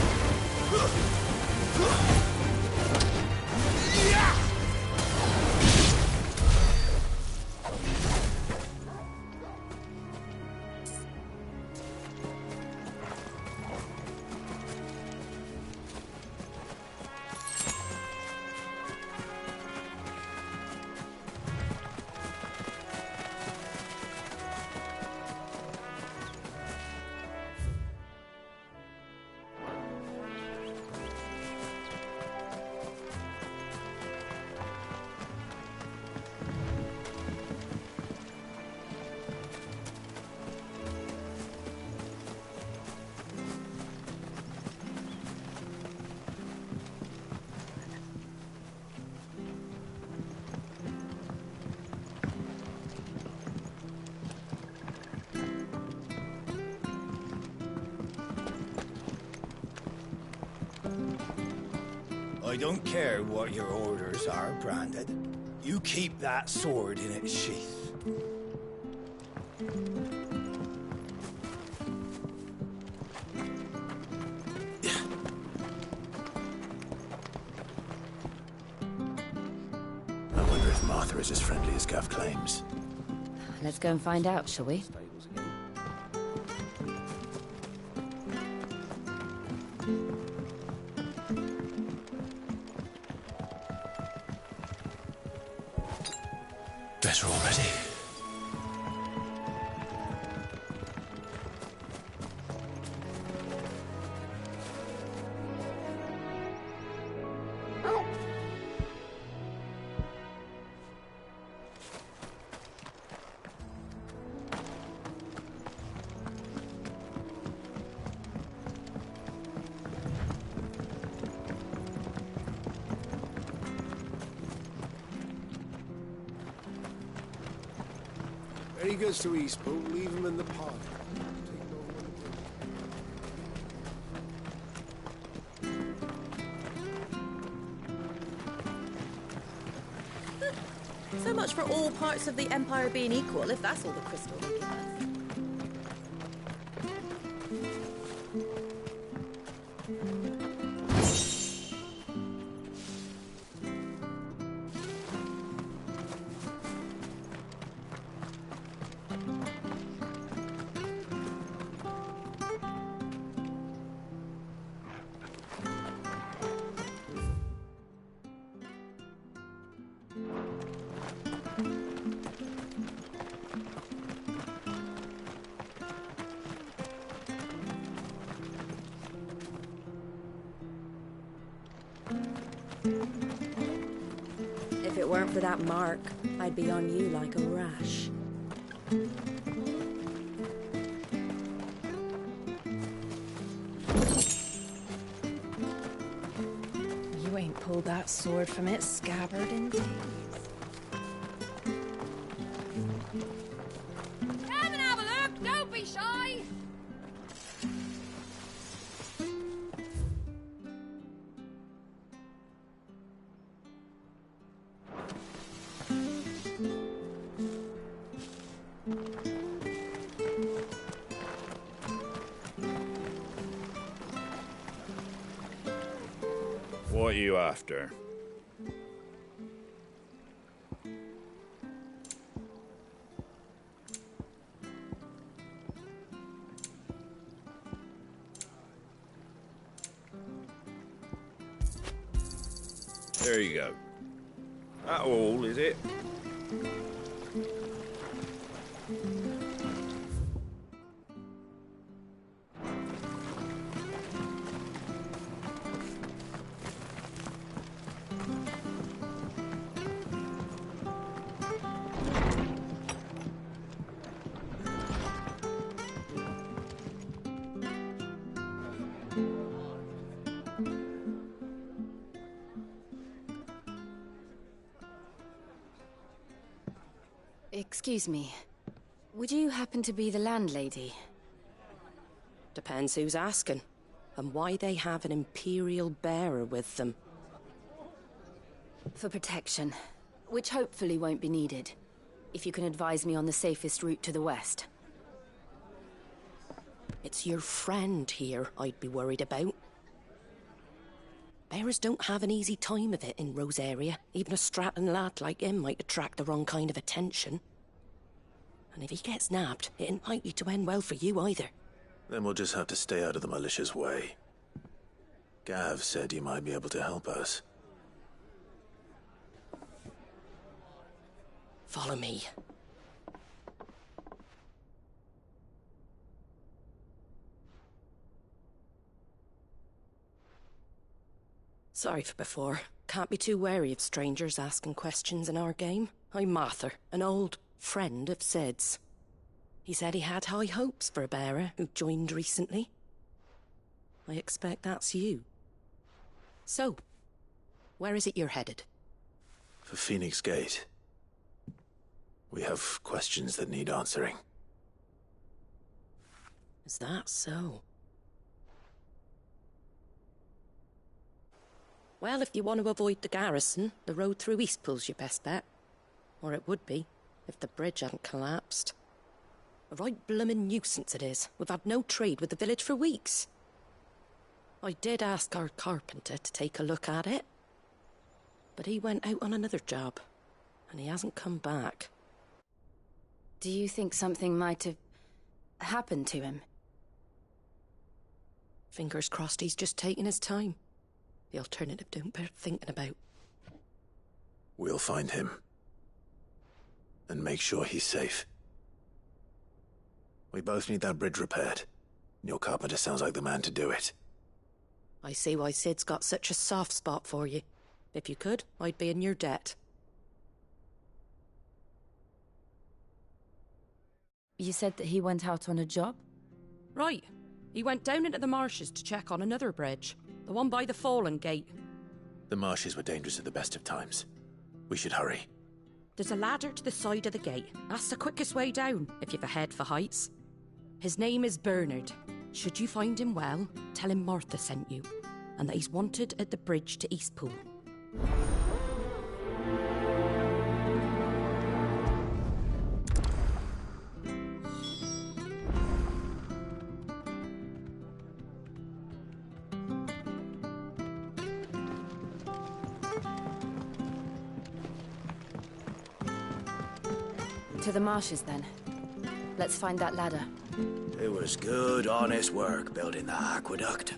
I don't care what your orders are, Branded. You keep that sword in its sheath. I wonder if Martha is as friendly as Gav claims. Let's go and find out, shall we? Better already. When he goes to Eastpool, leave him in the pod. So much for all parts of the Empire being equal, if that's all the crystal will give us. If it weren't for that mark, I'd be on you like a rash. You ain't pulled that sword from its scabbard in days. Come and have a look! Don't be shy! What are you after? There you go. That all, is it? Excuse me. Would you happen to be the landlady? Depends who's asking, and why they have an Imperial bearer with them. For protection, which hopefully won't be needed. If you can advise me on the safest route to the west. It's your friend here I'd be worried about. Bearers don't have an easy time of it in Rosaria. Even a Stratton lad like him might attract the wrong kind of attention. And if he gets nabbed, it ain't likely to end well for you either. Then we'll just have to stay out of the militia's way. Gav said you might be able to help us. Follow me. Sorry for before. Can't be too wary of strangers asking questions in our game. I'm Martha, an old friend of Sid's. He said he had high hopes for a bearer who joined recently. I expect that's you. So, where is it you're headed? For Phoenix Gate. We have questions that need answering. Is that so? Well, if you want to avoid the garrison, the road through Eastpool's your best bet. Or it would be, if the bridge hadn't collapsed. A right bloomin' nuisance it is. We've had no trade with the village for weeks. I did ask our carpenter to take a look at it. But he went out on another job, and he hasn't come back. Do you think something might have happened to him? Fingers crossed he's just taking his time. The alternative don't bear thinking about. We'll find him. And make sure he's safe. We both need that bridge repaired. Your carpenter sounds like the man to do it. I see why Sid's got such a soft spot for you. If you could, I'd be in your debt. You said that he went out on a job? Right. He went down into the marshes to check on another bridge. The one by the Fallen Gate. The marshes were dangerous at the best of times. We should hurry. There's a ladder to the side of the gate. That's the quickest way down, if you've a head for heights. His name is Bernard. Should you find him well, tell him Martha sent you, and that he's wanted at the bridge to Eastpool. To the marshes, then. Let's find that ladder. It was good, honest work building the aqueduct.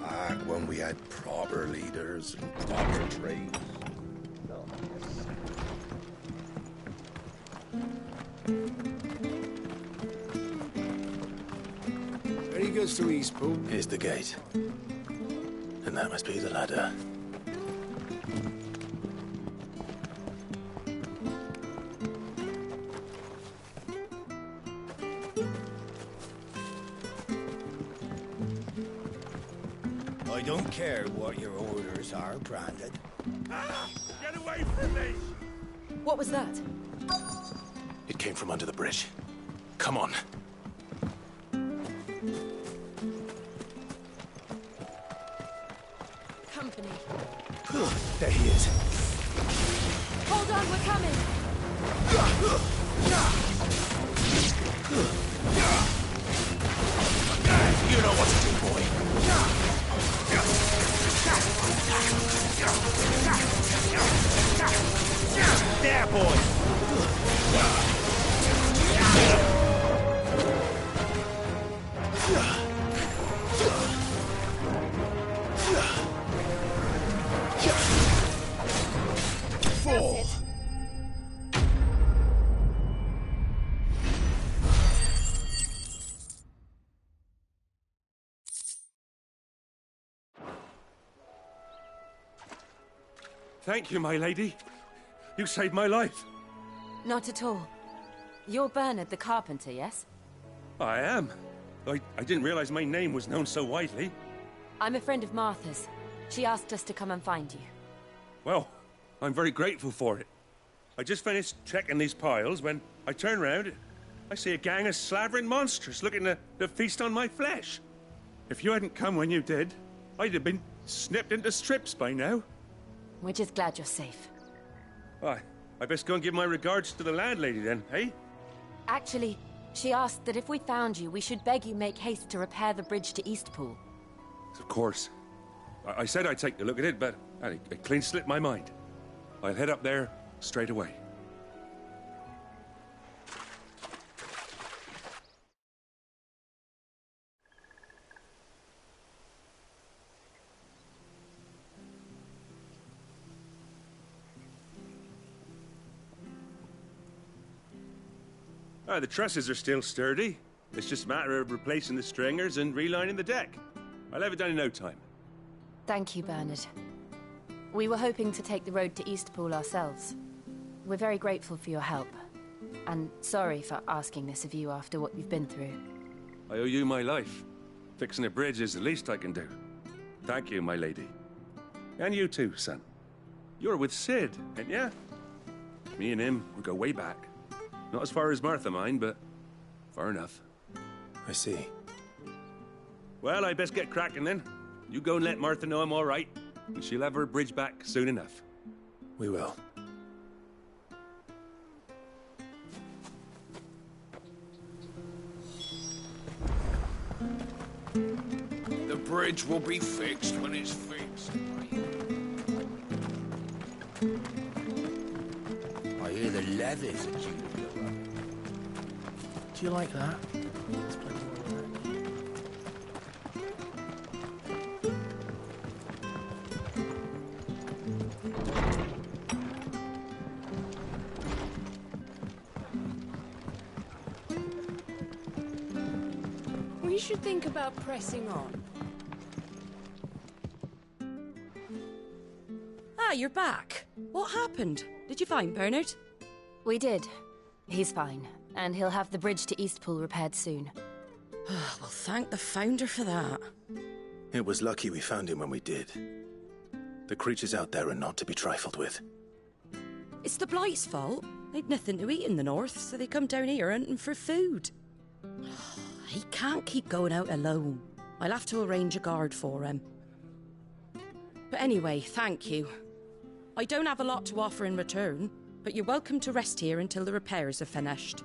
Back when we had proper leaders and proper trade. Very good to Eastpool. Here's the gate. And that must be the ladder. I don't care what your orders are, Branded. Get away from me! What was that? It came from under the bridge. Come on. Company. There he is. Hold on, we're coming! You know what to do, boy. There, boy! Four. Thank you, my lady. You saved my life. Not at all. You're Bernard the carpenter, yes? I am. I didn't realize my name was known so widely. I'm a friend of Martha's. She asked us to come and find you. Well, I'm very grateful for it. I just finished checking these piles when I turn round. I see a gang of slavering monsters looking to feast on my flesh. If you hadn't come when you did, I'd have been snipped into strips by now. We're just glad you're safe. Why, I best go and give my regards to the landlady then, eh? Actually, she asked that if we found you, we should beg you make haste to repair the bridge to Eastpool. Of course. I said I'd take a look at it, but it clean slipped my mind. I'll head up there straight away. The trusses are still sturdy. It's just a matter of replacing the stringers and relining the deck. I'll have it done in no time. Thank you, Bernard. We were hoping to take the road to Eastpool ourselves. We're very grateful for your help. And sorry for asking this of you after what you've been through. I owe you my life. Fixing a bridge is the least I can do. Thank you, my lady. And you too, son. You're with Sid, ain't ya? Me and him, we go way back. Not as far as Martha, mind, but far enough. I see. Well, I best get cracking then. You go and let Martha know I'm all right, and she'll have her bridge back soon enough. We will. The bridge will be fixed when it's fixed. I hear the leathers are due to go up. Do you like that? We should think about pressing on. Ah, you're back. What happened? Did you find Bernard? We did. He's fine, and he'll have the bridge to Eastpool repaired soon. Well, thank the Founder for that. It was lucky we found him when we did. The creatures out there are not to be trifled with. It's the Blight's fault. They'd nothing to eat in the north, so they come down here hunting for food. He can't keep going out alone. I'll have to arrange a guard for him. But anyway, thank you. I don't have a lot to offer in return, but you're welcome to rest here until the repairs are finished.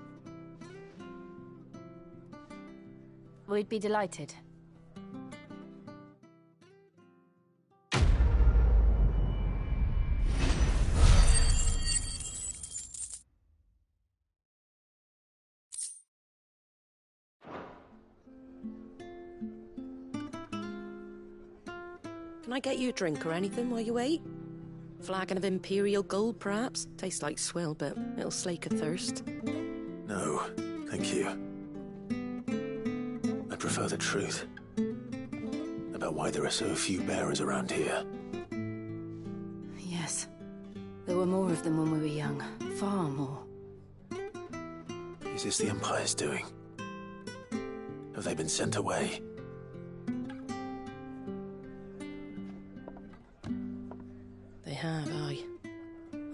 We'd be delighted. Can I get you a drink or anything while you wait? Flagon of Imperial Gold, perhaps? Tastes like swill, but it'll slake a thirst. No, thank you. I prefer the truth. About why there are so few bearers around here. Yes. There were more of them when we were young. Far more. Is this the Empire's doing? Have they been sent away? have, aye.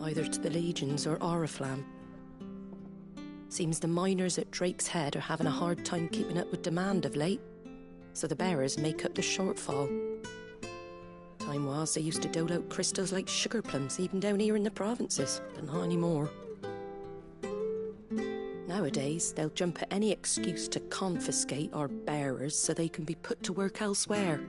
Either to the Legions or Oriflamme. Seems the miners at Drake's Head are having a hard time keeping up with demand of late, so the bearers make up the shortfall. Time was they used to dole out crystals like sugar plums even down here in the provinces, but not anymore. Nowadays, they'll jump at any excuse to confiscate our bearers so they can be put to work elsewhere.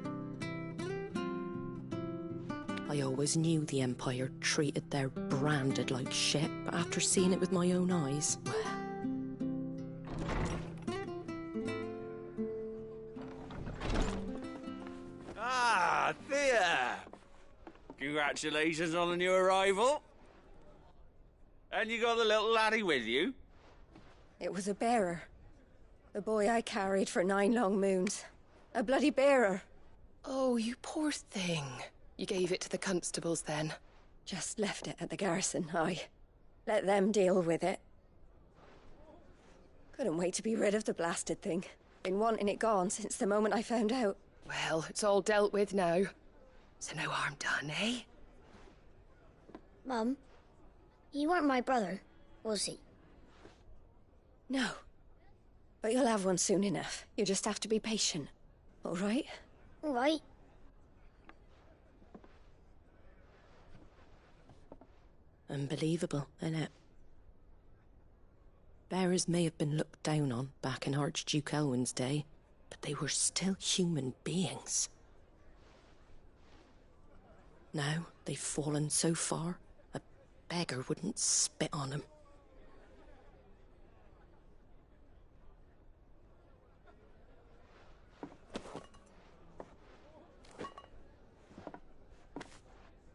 I always knew the Empire treated their branded like shit, but after seeing it with my own eyes, well... Ah, Thea! Congratulations on the new arrival. And you got the little laddie with you? It was a bearer. The boy I carried for 9 long moons. A bloody bearer. Oh, you poor thing. You gave it to the constables then? Just left it at the garrison, aye. Let them deal with it. Couldn't wait to be rid of the blasted thing. Been wanting it gone since the moment I found out. Well, it's all dealt with now. So no harm done, eh? Mum, he weren't my brother, was he? No. But you'll have one soon enough. You just have to be patient. All right? All right. Unbelievable, innit? Bearers may have been looked down on back in Archduke Elwin's day, but they were still human beings. Now they've fallen so far, a beggar wouldn't spit on them.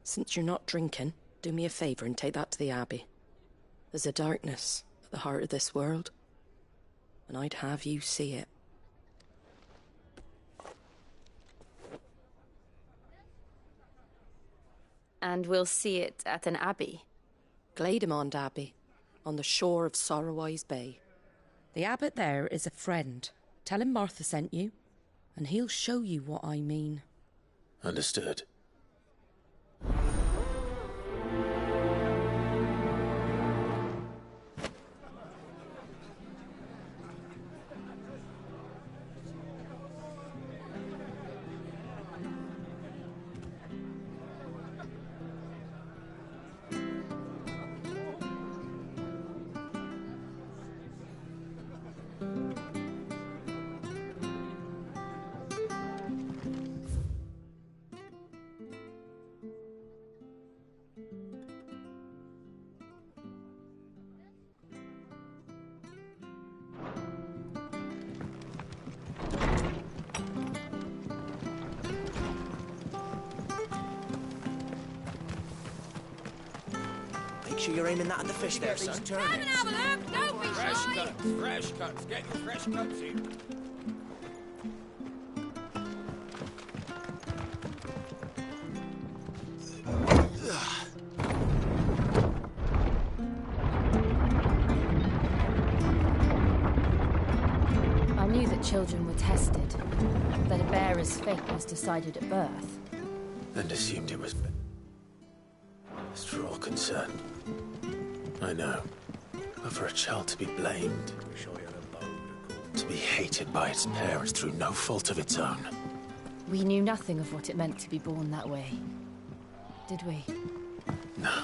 Since you're not drinking, do me a favour and take that to the Abbey. There's a darkness at the heart of this world, and I'd have you see it. And we'll see it at an abbey? Glademond Abbey, on the shore of Sorrowwise Bay. The abbot there is a friend. Tell him Martha sent you, and he'll show you what I mean. Understood. Make sure you're aiming that at the fish there, son. Come and have a look, don't be shy. Fresh cuts, get your fresh cuts in. I knew that children were tested, that a bearer's fate was decided at birth. And assumed it was... As for all concerned, I know. But for a child to be blamed, to be hated by its parents through no fault of its own. We knew nothing of what it meant to be born that way, did we? No.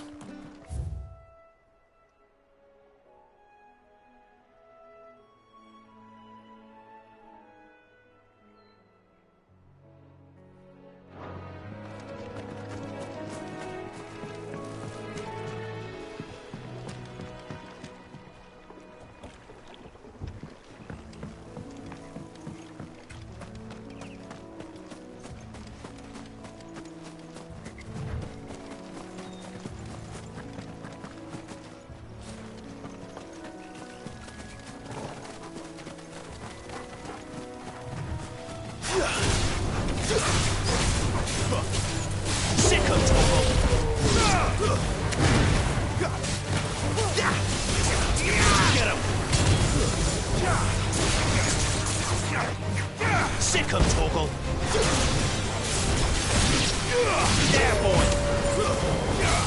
There, boy!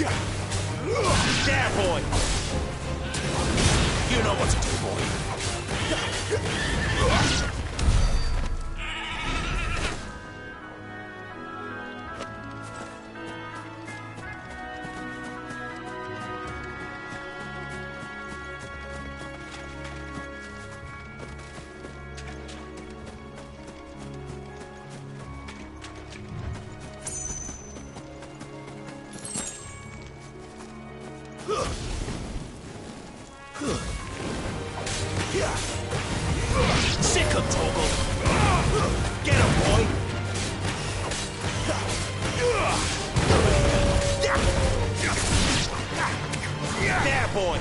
There, boy! You know what to do, boy. Sick him, Torgal! Get him, boy! There, boy!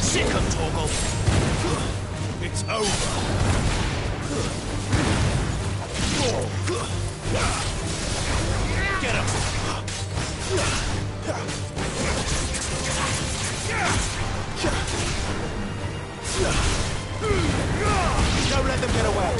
Sick him, Torgal! It's over! Get him! Don't let them get away!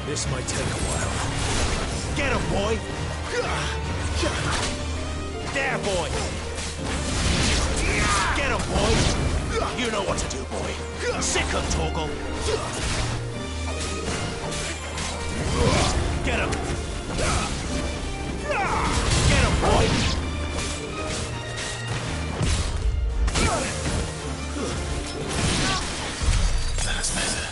This might take a while. Get him, boy! There, boy! Get him, boy! You know what to do, boy. Sick him, Torgal! Get him! Get him, boy! That's better.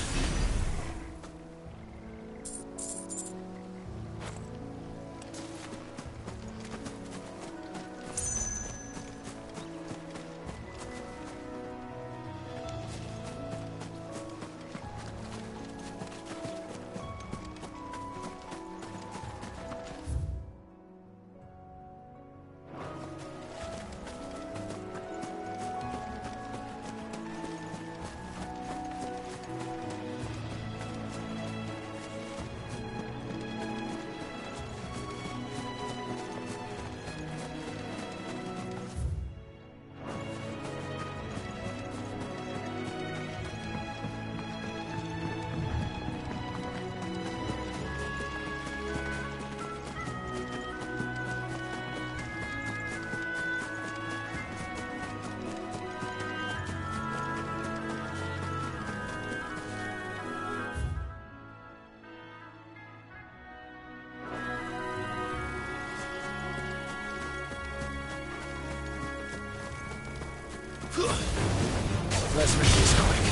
Let's make this quick.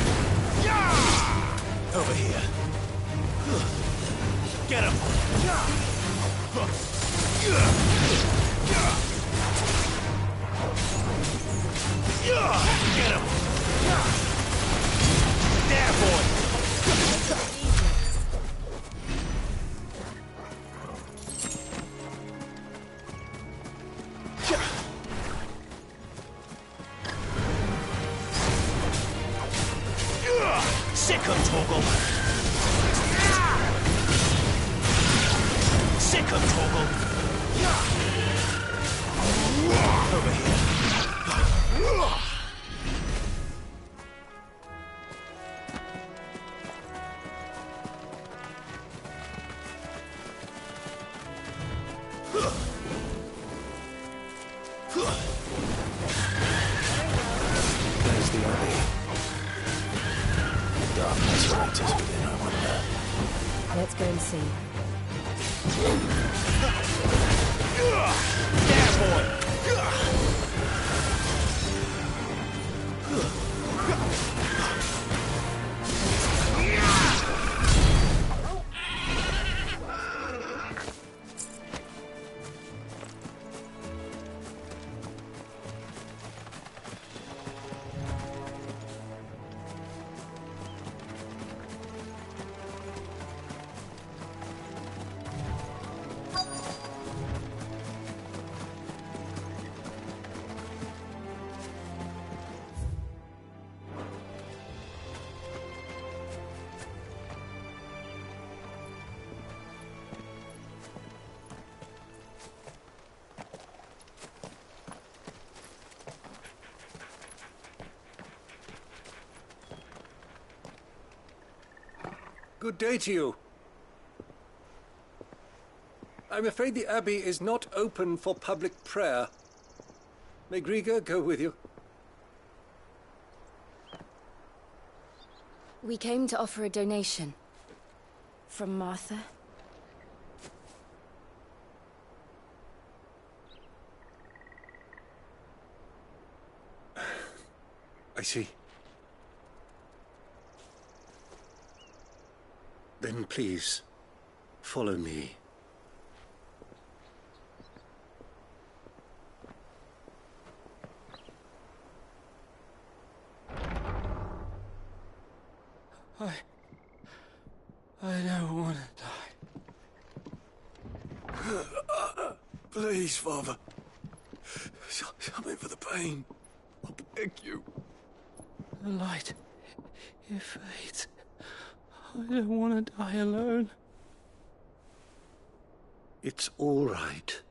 Over here. Get him! Get him! There, boy! Sick him, Torgal! Sick him, Torgal! Over here. There's the Abbey. Darkness waits within, I wonder. Let's go and see. There, boy! Good day to you. I'm afraid the Abbey is not open for public prayer. May Griga go with you? We came to offer a donation. From Martha. I see. Then please, follow me. I don't want to die. Please, Father. Something for the pain. I beg you. The light, it fades. I don't want to die alone. It's all right.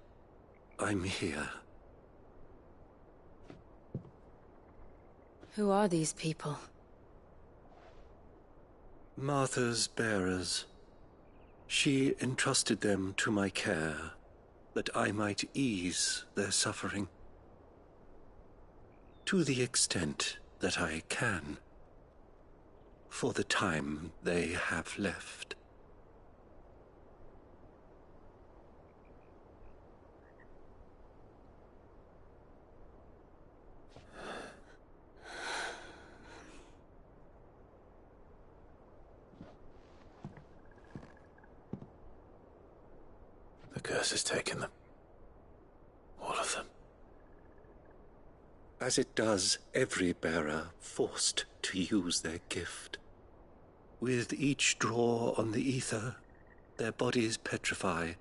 I'm here. Who are these people? Martha's bearers. She entrusted them to my care, that I might ease their suffering. To the extent that I can. For the time they have left. The curse has taken them. All of them. As it does every bearer forced to use their gift. With each draw on the ether, their bodies petrify,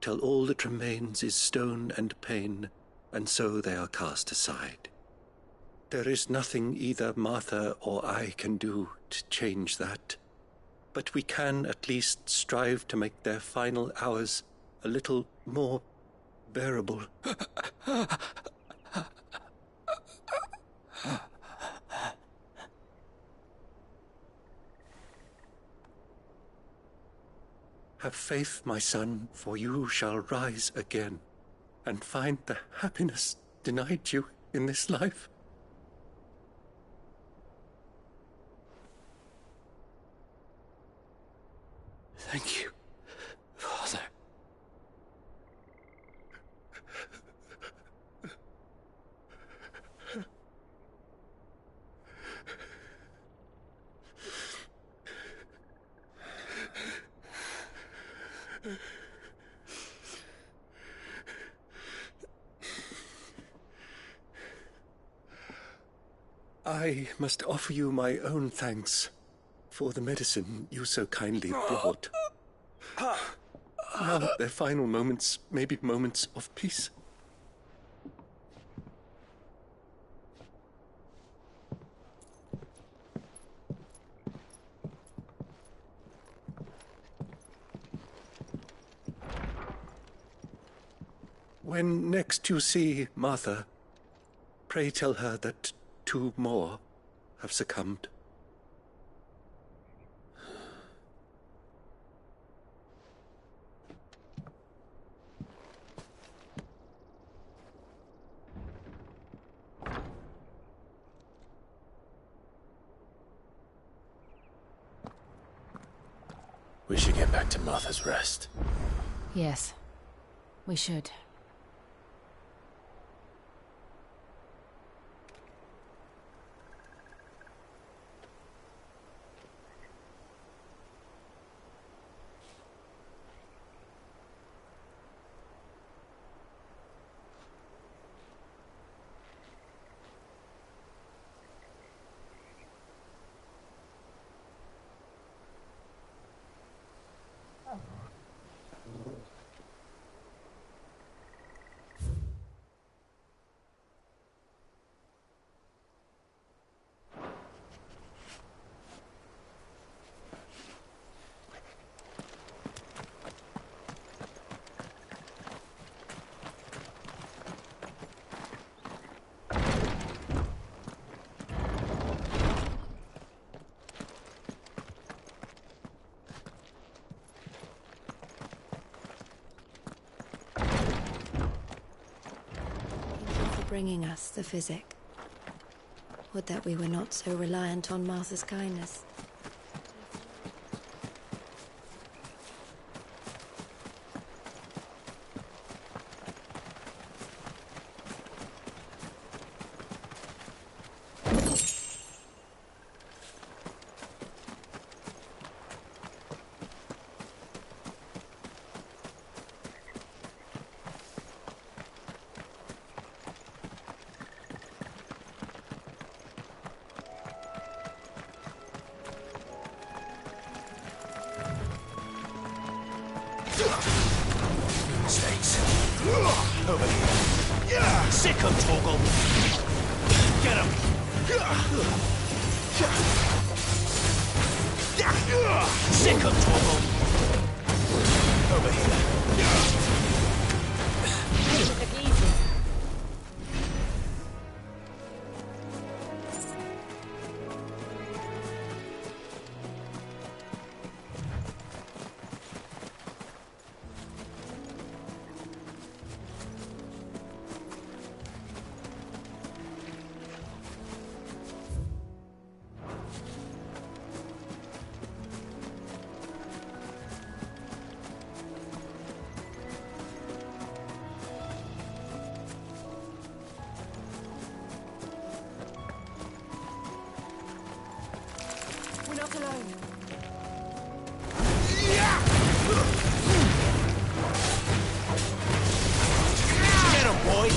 till all that remains is stone and pain, and so they are cast aside. There is nothing either Martha or I can do to change that, but we can at least strive to make their final hours a little more bearable. Have faith, my son, for you shall rise again, and find the happiness denied you in this life. Thank you, Father. I must offer you my own thanks for the medicine you so kindly brought. Now their final moments may be moments of peace. When next you see Martha, pray tell her that 2 more have succumbed. We should get back to Martha's Rest. Yes, we should. Bringing us the physic. Would that we were not so reliant on Martha's kindness. Snakes. Over here. Sick of Torgal. Get him. Sick of Torgal. Over here. Look easy. We're not alone. Get him, boy.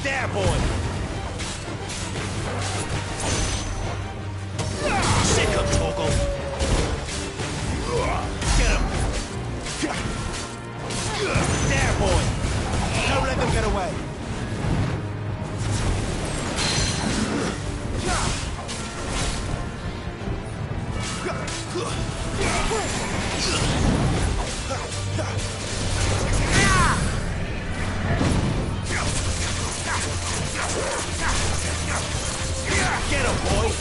There, boy! Sick of Torgal! Get him! There, boy! Don't let them get away! Get him, boy!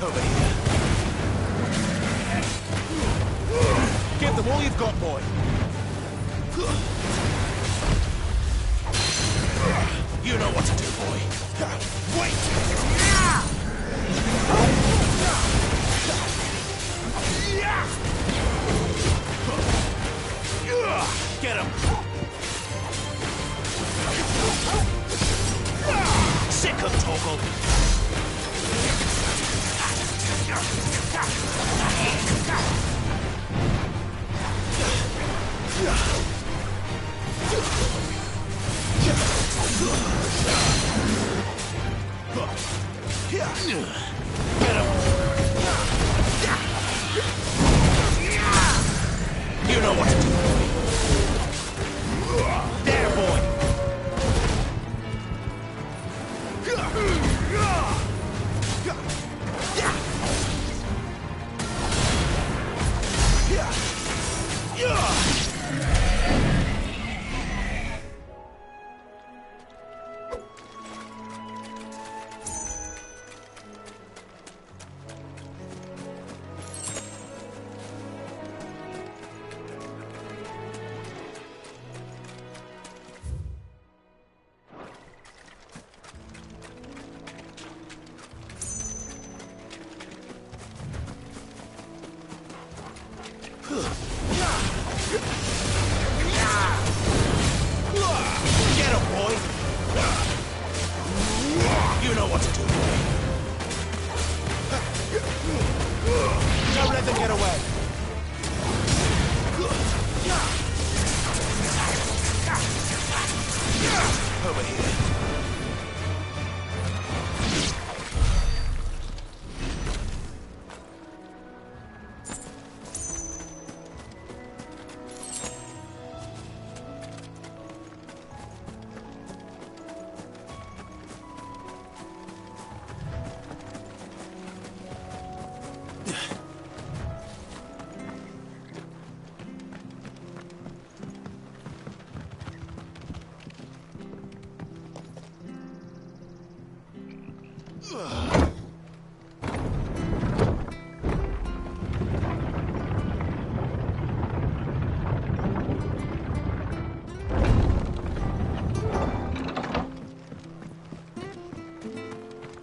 Over here. Give them all you've got, boy. You know what to do, boy. Wait! Get him! Sick of Torgal! Get him, boy! You know what to do, boy. Don't let them get away. Over here.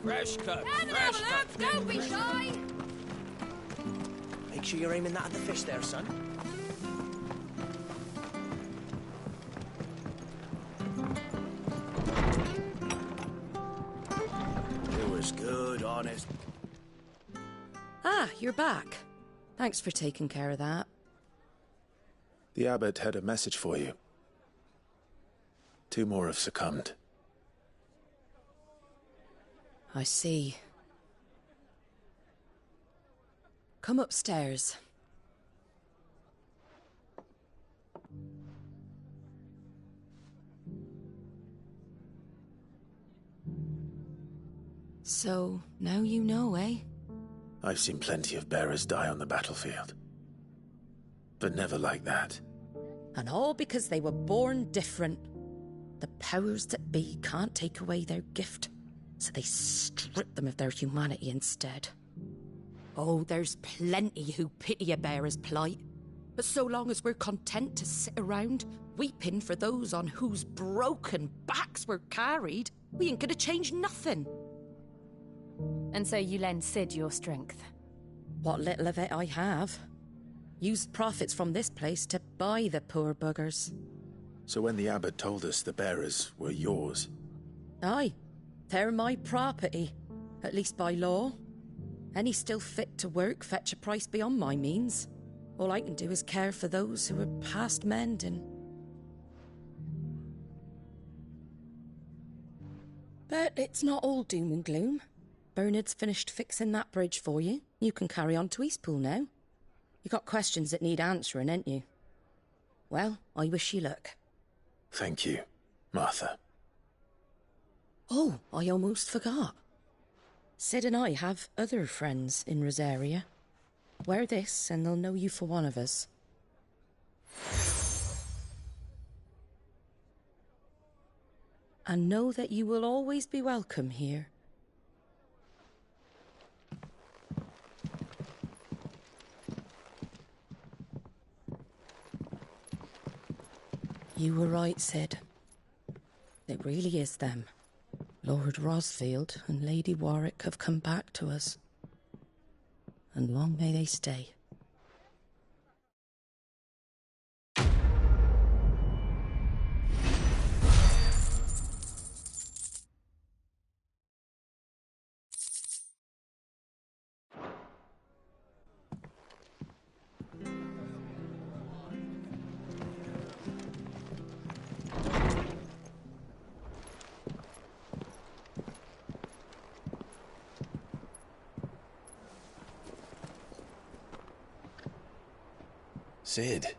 Fresh cut. Come and have a look. Don't be shy. Make sure you're aiming that at the fish there, son. It was good, honest. Ah, you're back. Thanks for taking care of that. The abbot had a message for you. 2 more have succumbed. I see. Come upstairs. So, now you know, eh? I've seen plenty of bearers die on the battlefield. But never like that. And all because they were born different. The powers that be can't take away their gift, so they strip them of their humanity instead. Oh, there's plenty who pity a bearer's plight. But so long as we're content to sit around, weeping for those on whose broken backs we're carried, we ain't gonna change nothing. And so you lend Sid your strength? What little of it I have. Used profits from this place to buy the poor buggers. So when the abbot told us the bearers were yours... Aye, they're my property, at least by law. Any still fit to work fetch a price beyond my means. All I can do is care for those who are past mending. But it's not all doom and gloom. Bernard's finished fixing that bridge for you. You can carry on to Eastpool now. You got questions that need answering, ain't you? Well, I wish you luck. Thank you, Martha. Oh, I almost forgot. Sid and I have other friends in Rosaria. Wear this and they'll know you for one of us. And know that you will always be welcome here. You were right, Sid. It really is them. Lord Rosfield and Lady Warwick have come back to us. And long may they stay. Sid.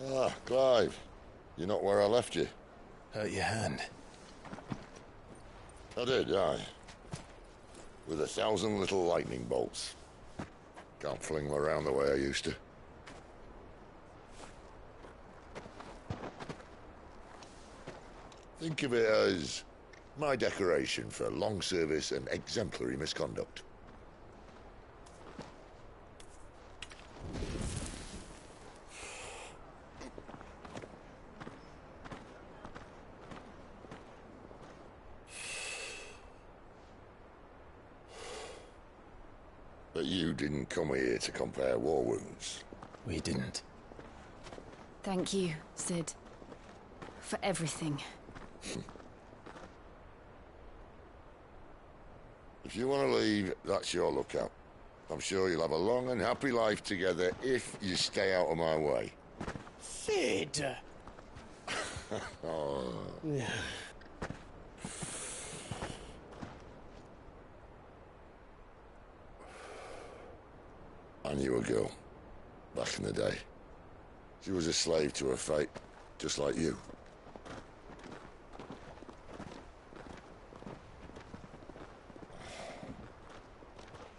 Ah, Clive. You're not where I left you. Hurt your hand. I did, aye. With 1,000 little lightning bolts. Can't fling them around the way I used to. Think of it as my decoration for long service and exemplary misconduct. But you didn't come here to compare war wounds. We didn't. Thank you, Sid. For everything. If you want to leave, that's your lookout. I'm sure you'll have a long and happy life together if you stay out of my way. Sid! Oh. I knew a girl, back in the day. She was a slave to her fate, just like you.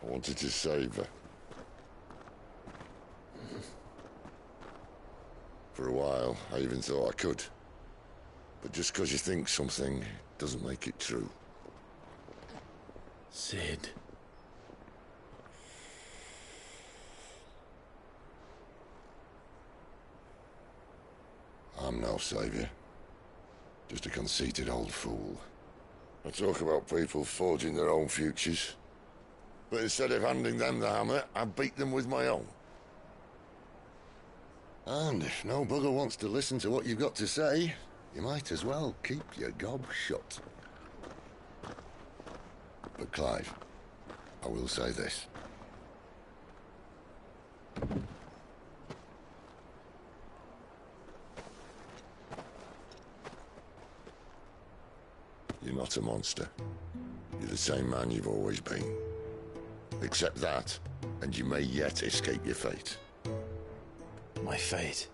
I wanted to save her. For a while, I even thought I could. But just because you think something doesn't make it true. Sid. I'm no savior. Just a conceited old fool. I talk about people forging their own futures. But instead of handing them the hammer, I beat them with my own. And if no bugger wants to listen to what you've got to say, you might as well keep your gob shut. But Clive, I will say this. You're not a monster. You're the same man you've always been. Accept that, and you may yet escape your fate. My fate?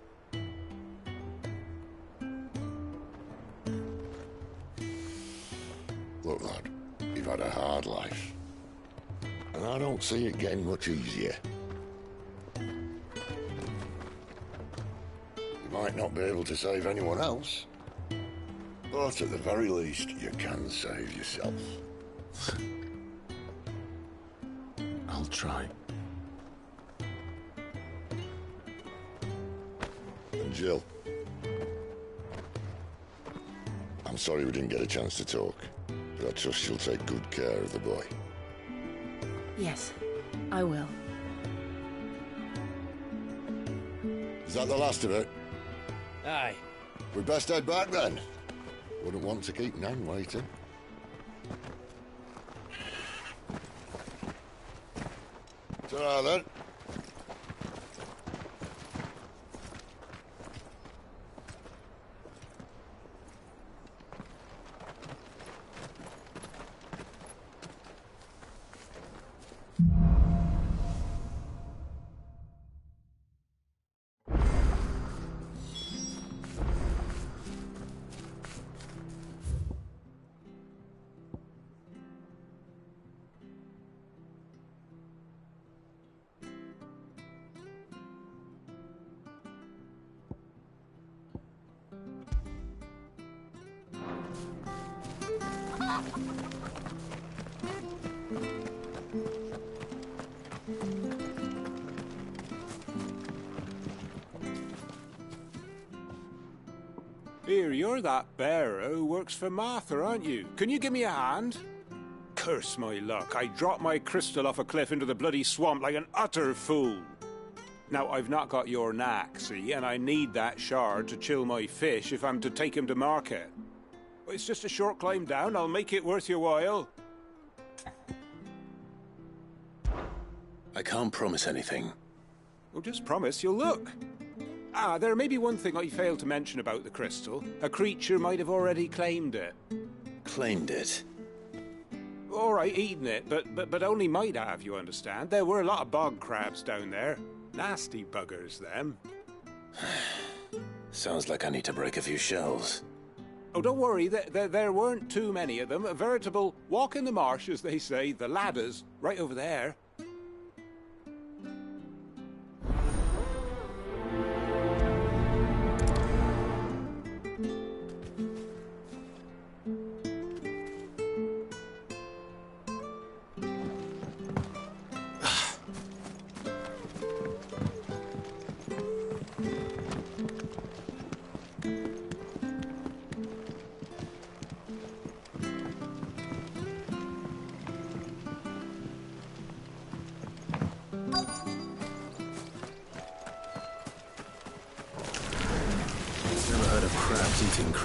Look, lad, you've had a hard life. And I don't see it getting much easier. You might not be able to save anyone else, but at the very least, you can save yourself. I'll try. And Jill, I'm sorry we didn't get a chance to talk, but I trust she'll take good care of the boy. Yes, I will. Is that the last of it? Aye. We'd best head back then. Wouldn't want to keep Nan waiting. Ta-ra then. Here, you're that bearer who works for Martha, aren't you? Can you give me a hand? Curse my luck, I dropped my crystal off a cliff into the bloody swamp like an utter fool. Now, I've not got your knack, see, and I need that shard to chill my fish if I'm to take him to market. It's just a short climb down, I'll make it worth your while. I can't promise anything. Well, just promise you'll look. Ah, there may be one thing I failed to mention about the crystal. A creature might have already claimed it. Claimed it? All right, eaten it, but only might have, you understand. There were a lot of bog crabs down there. Nasty buggers, them. Sounds like I need to break a few shells. Oh, don't worry, there weren't too many of them. A veritable walk in the marsh, as they say. The ladders, right over there.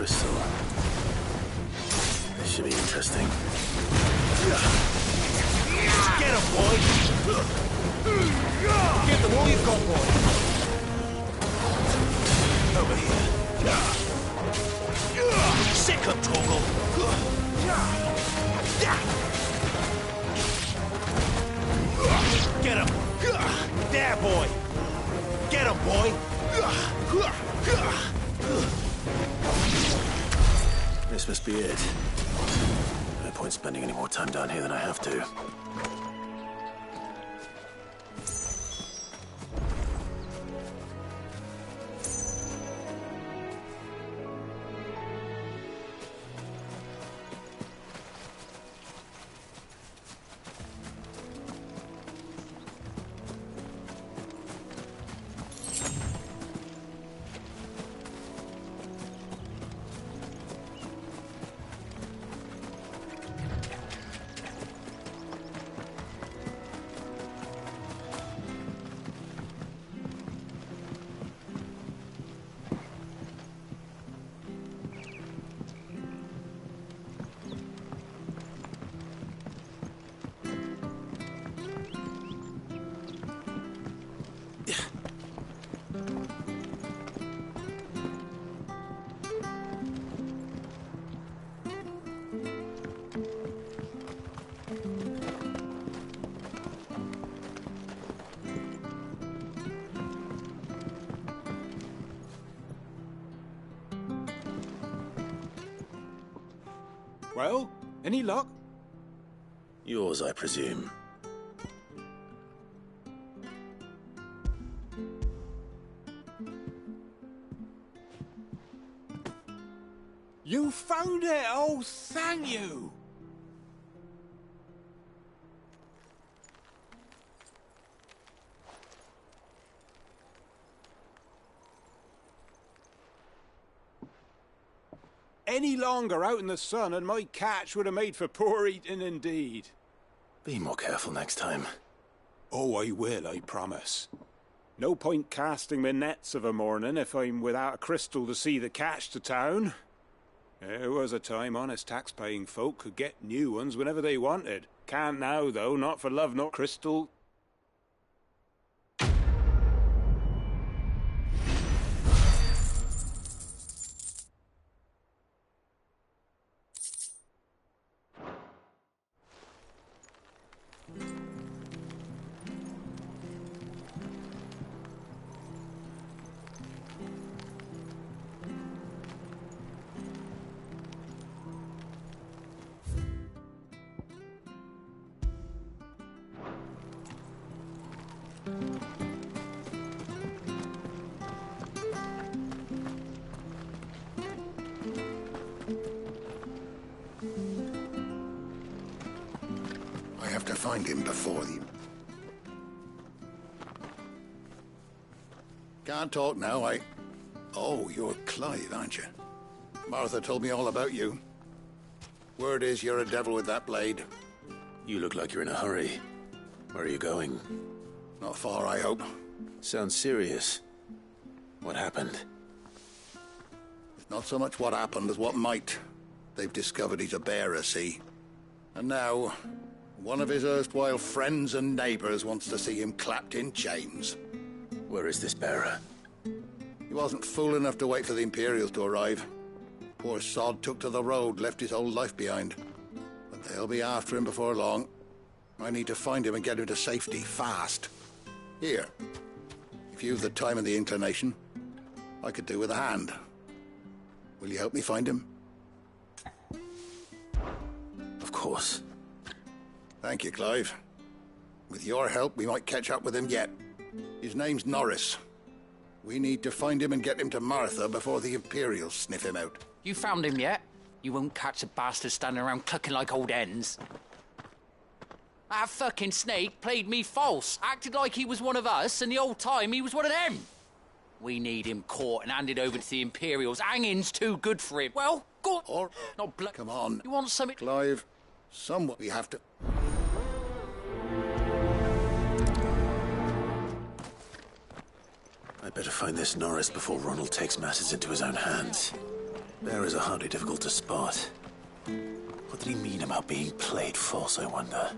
crystal. This should be interesting. Get him, boy! Give them all you've got, boy! Over here. Sick him, Torgal! Get him! There, boy! Get him, boy! This must be it. No point spending any more time down here than I have to. Well, any luck? Yours, I presume. You found it! Oh, thank you! Any longer out in the sun and my catch would have made for poor eating indeed. Be more careful next time. Oh, I will, I promise. No point casting my nets of a morning if I'm without a crystal to see the catch to town. There was a time honest tax-paying folk could get new ones whenever they wanted. Can't now, though, not for love nor crystal. I have to find him before the... Can't talk now, Oh, you're Clive, aren't you? Martha told me all about you. Word is you're a devil with that blade. You look like you're in a hurry. Where are you going? Not far, I hope. Sounds serious. What happened? It's not so much what happened as what might. They've discovered he's a bearer, see? And now, one of his erstwhile friends and neighbors wants to see him clapped in chains. Where is this bearer? He wasn't fool enough to wait for the Imperials to arrive. Poor sod took to the road, left his whole life behind. But they'll be after him before long. I need to find him and get him to safety, fast. Here, if you've the time and the inclination, I could do with a hand. Will you help me find him? Of course. Thank you, Clive. With your help, we might catch up with him yet. His name's Norris. We need to find him and get him to Martha before the Imperials sniff him out. You found him yet? You won't catch a bastard standing around clucking like old hens. That fucking snake played me false, acted like he was one of us, and the whole time he was one of them. We need him caught and handed over to the Imperials. Hanging's too good for him. Well, go on. Or, not blood. Come on. You want something? Clive, somewhat we have to... I better find this Norris before Ronald takes matters into his own hands. Bearers are hardly difficult to spot. What did he mean about being played false, I wonder?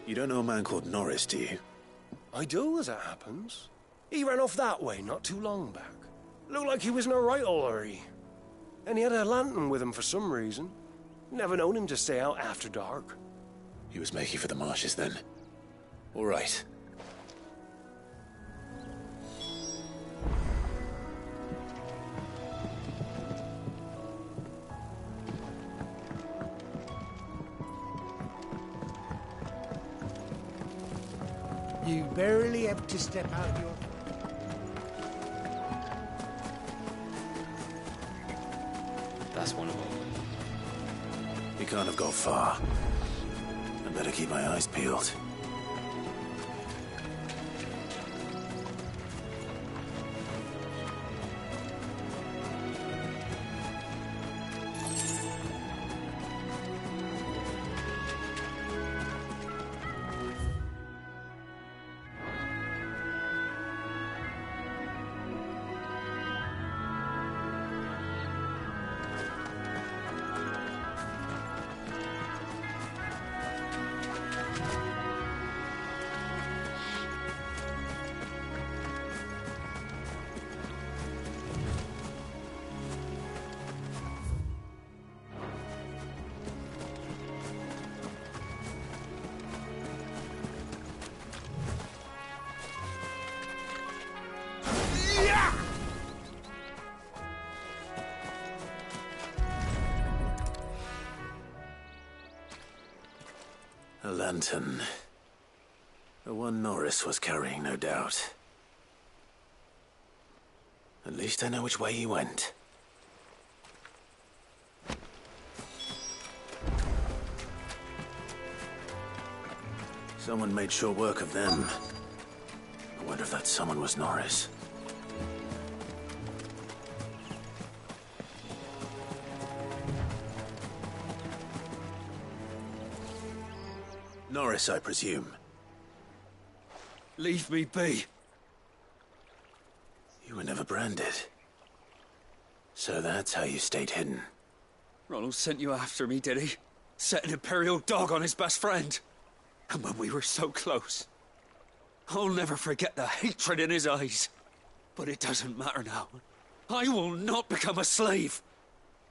You don't know a man called Norris, do you? I do, as it happens. He ran off that way not too long back. Looked like he was in a right old hurry. And he had a lantern with him for some reason. Never known him to stay out after dark. He was making for the marshes then. All right. You barely have to step out your... That's one of them. He can't have got far. I better keep my eyes peeled. A lantern. The one Norris was carrying, no doubt. At least I know which way he went. Someone made short work of them. I wonder if that someone was Norris. Norris, I presume. Leave me be. You were never branded. So that's how you stayed hidden. Ronald sent you after me, did he? Set an Imperial dog on his best friend. And when we were so close, I'll never forget the hatred in his eyes. But it doesn't matter now. I will not become a slave.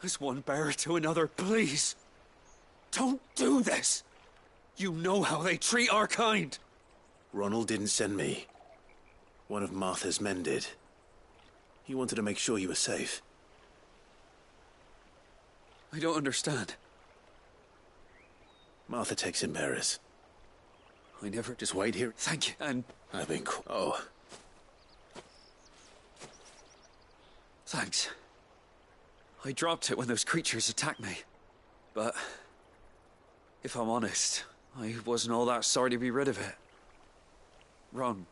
As one bearer to another, please. Don't do this. You know how they treat our kind. Ronald didn't send me. One of Martha's men did. He wanted to make sure you were safe. I don't understand. Martha takes in bearers. I never... Just wait here. Thank you, and... I've been... Oh. Thanks. I dropped it when those creatures attacked me. But... if I'm honest, I wasn't all that sorry to be rid of it. Ron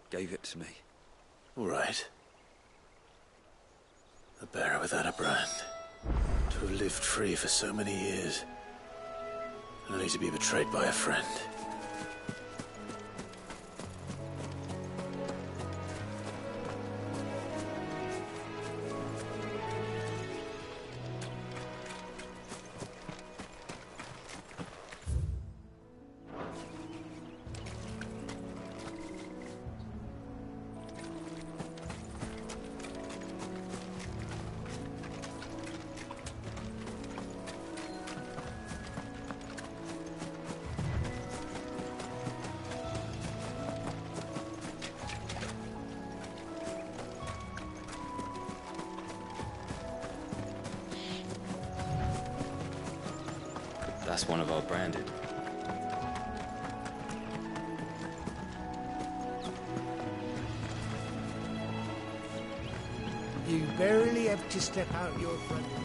gave it to me. All right. A bearer without a brand. To have lived free for so many years. Only to be betrayed by a friend. That's one of our branded. You barely have to step out your front door.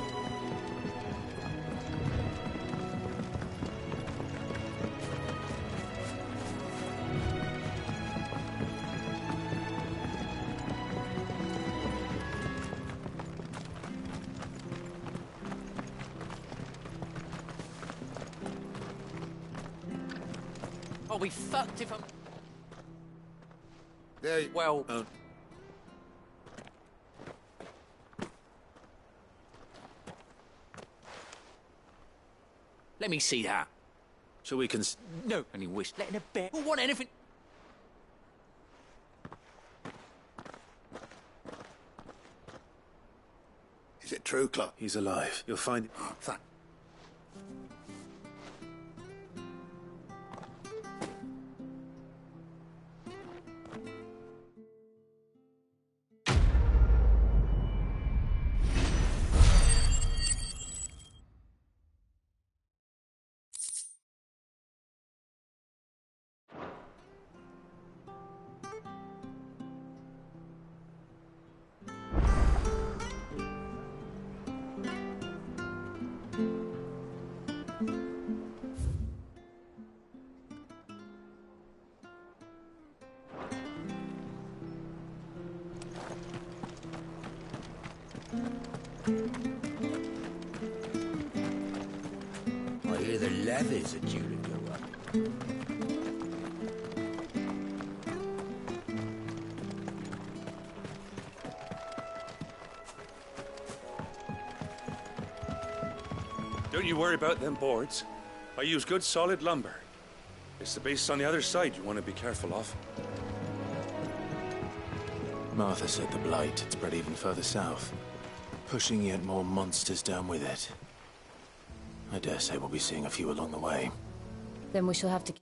be fucked if I'm... There you... Well... Let me see that. Shall we No, only wish. Letting a bear... Who want anything... Is it true, Clark? He's alive. You'll find... Thank... I hear the levies are due to go up. Don't you worry about them boards. I use good solid lumber. It's the base on the other side you want to be careful of. Martha said the blight had spread even further south, pushing yet more monsters down with it. I dare say we'll be seeing a few along the way. Then we shall have to...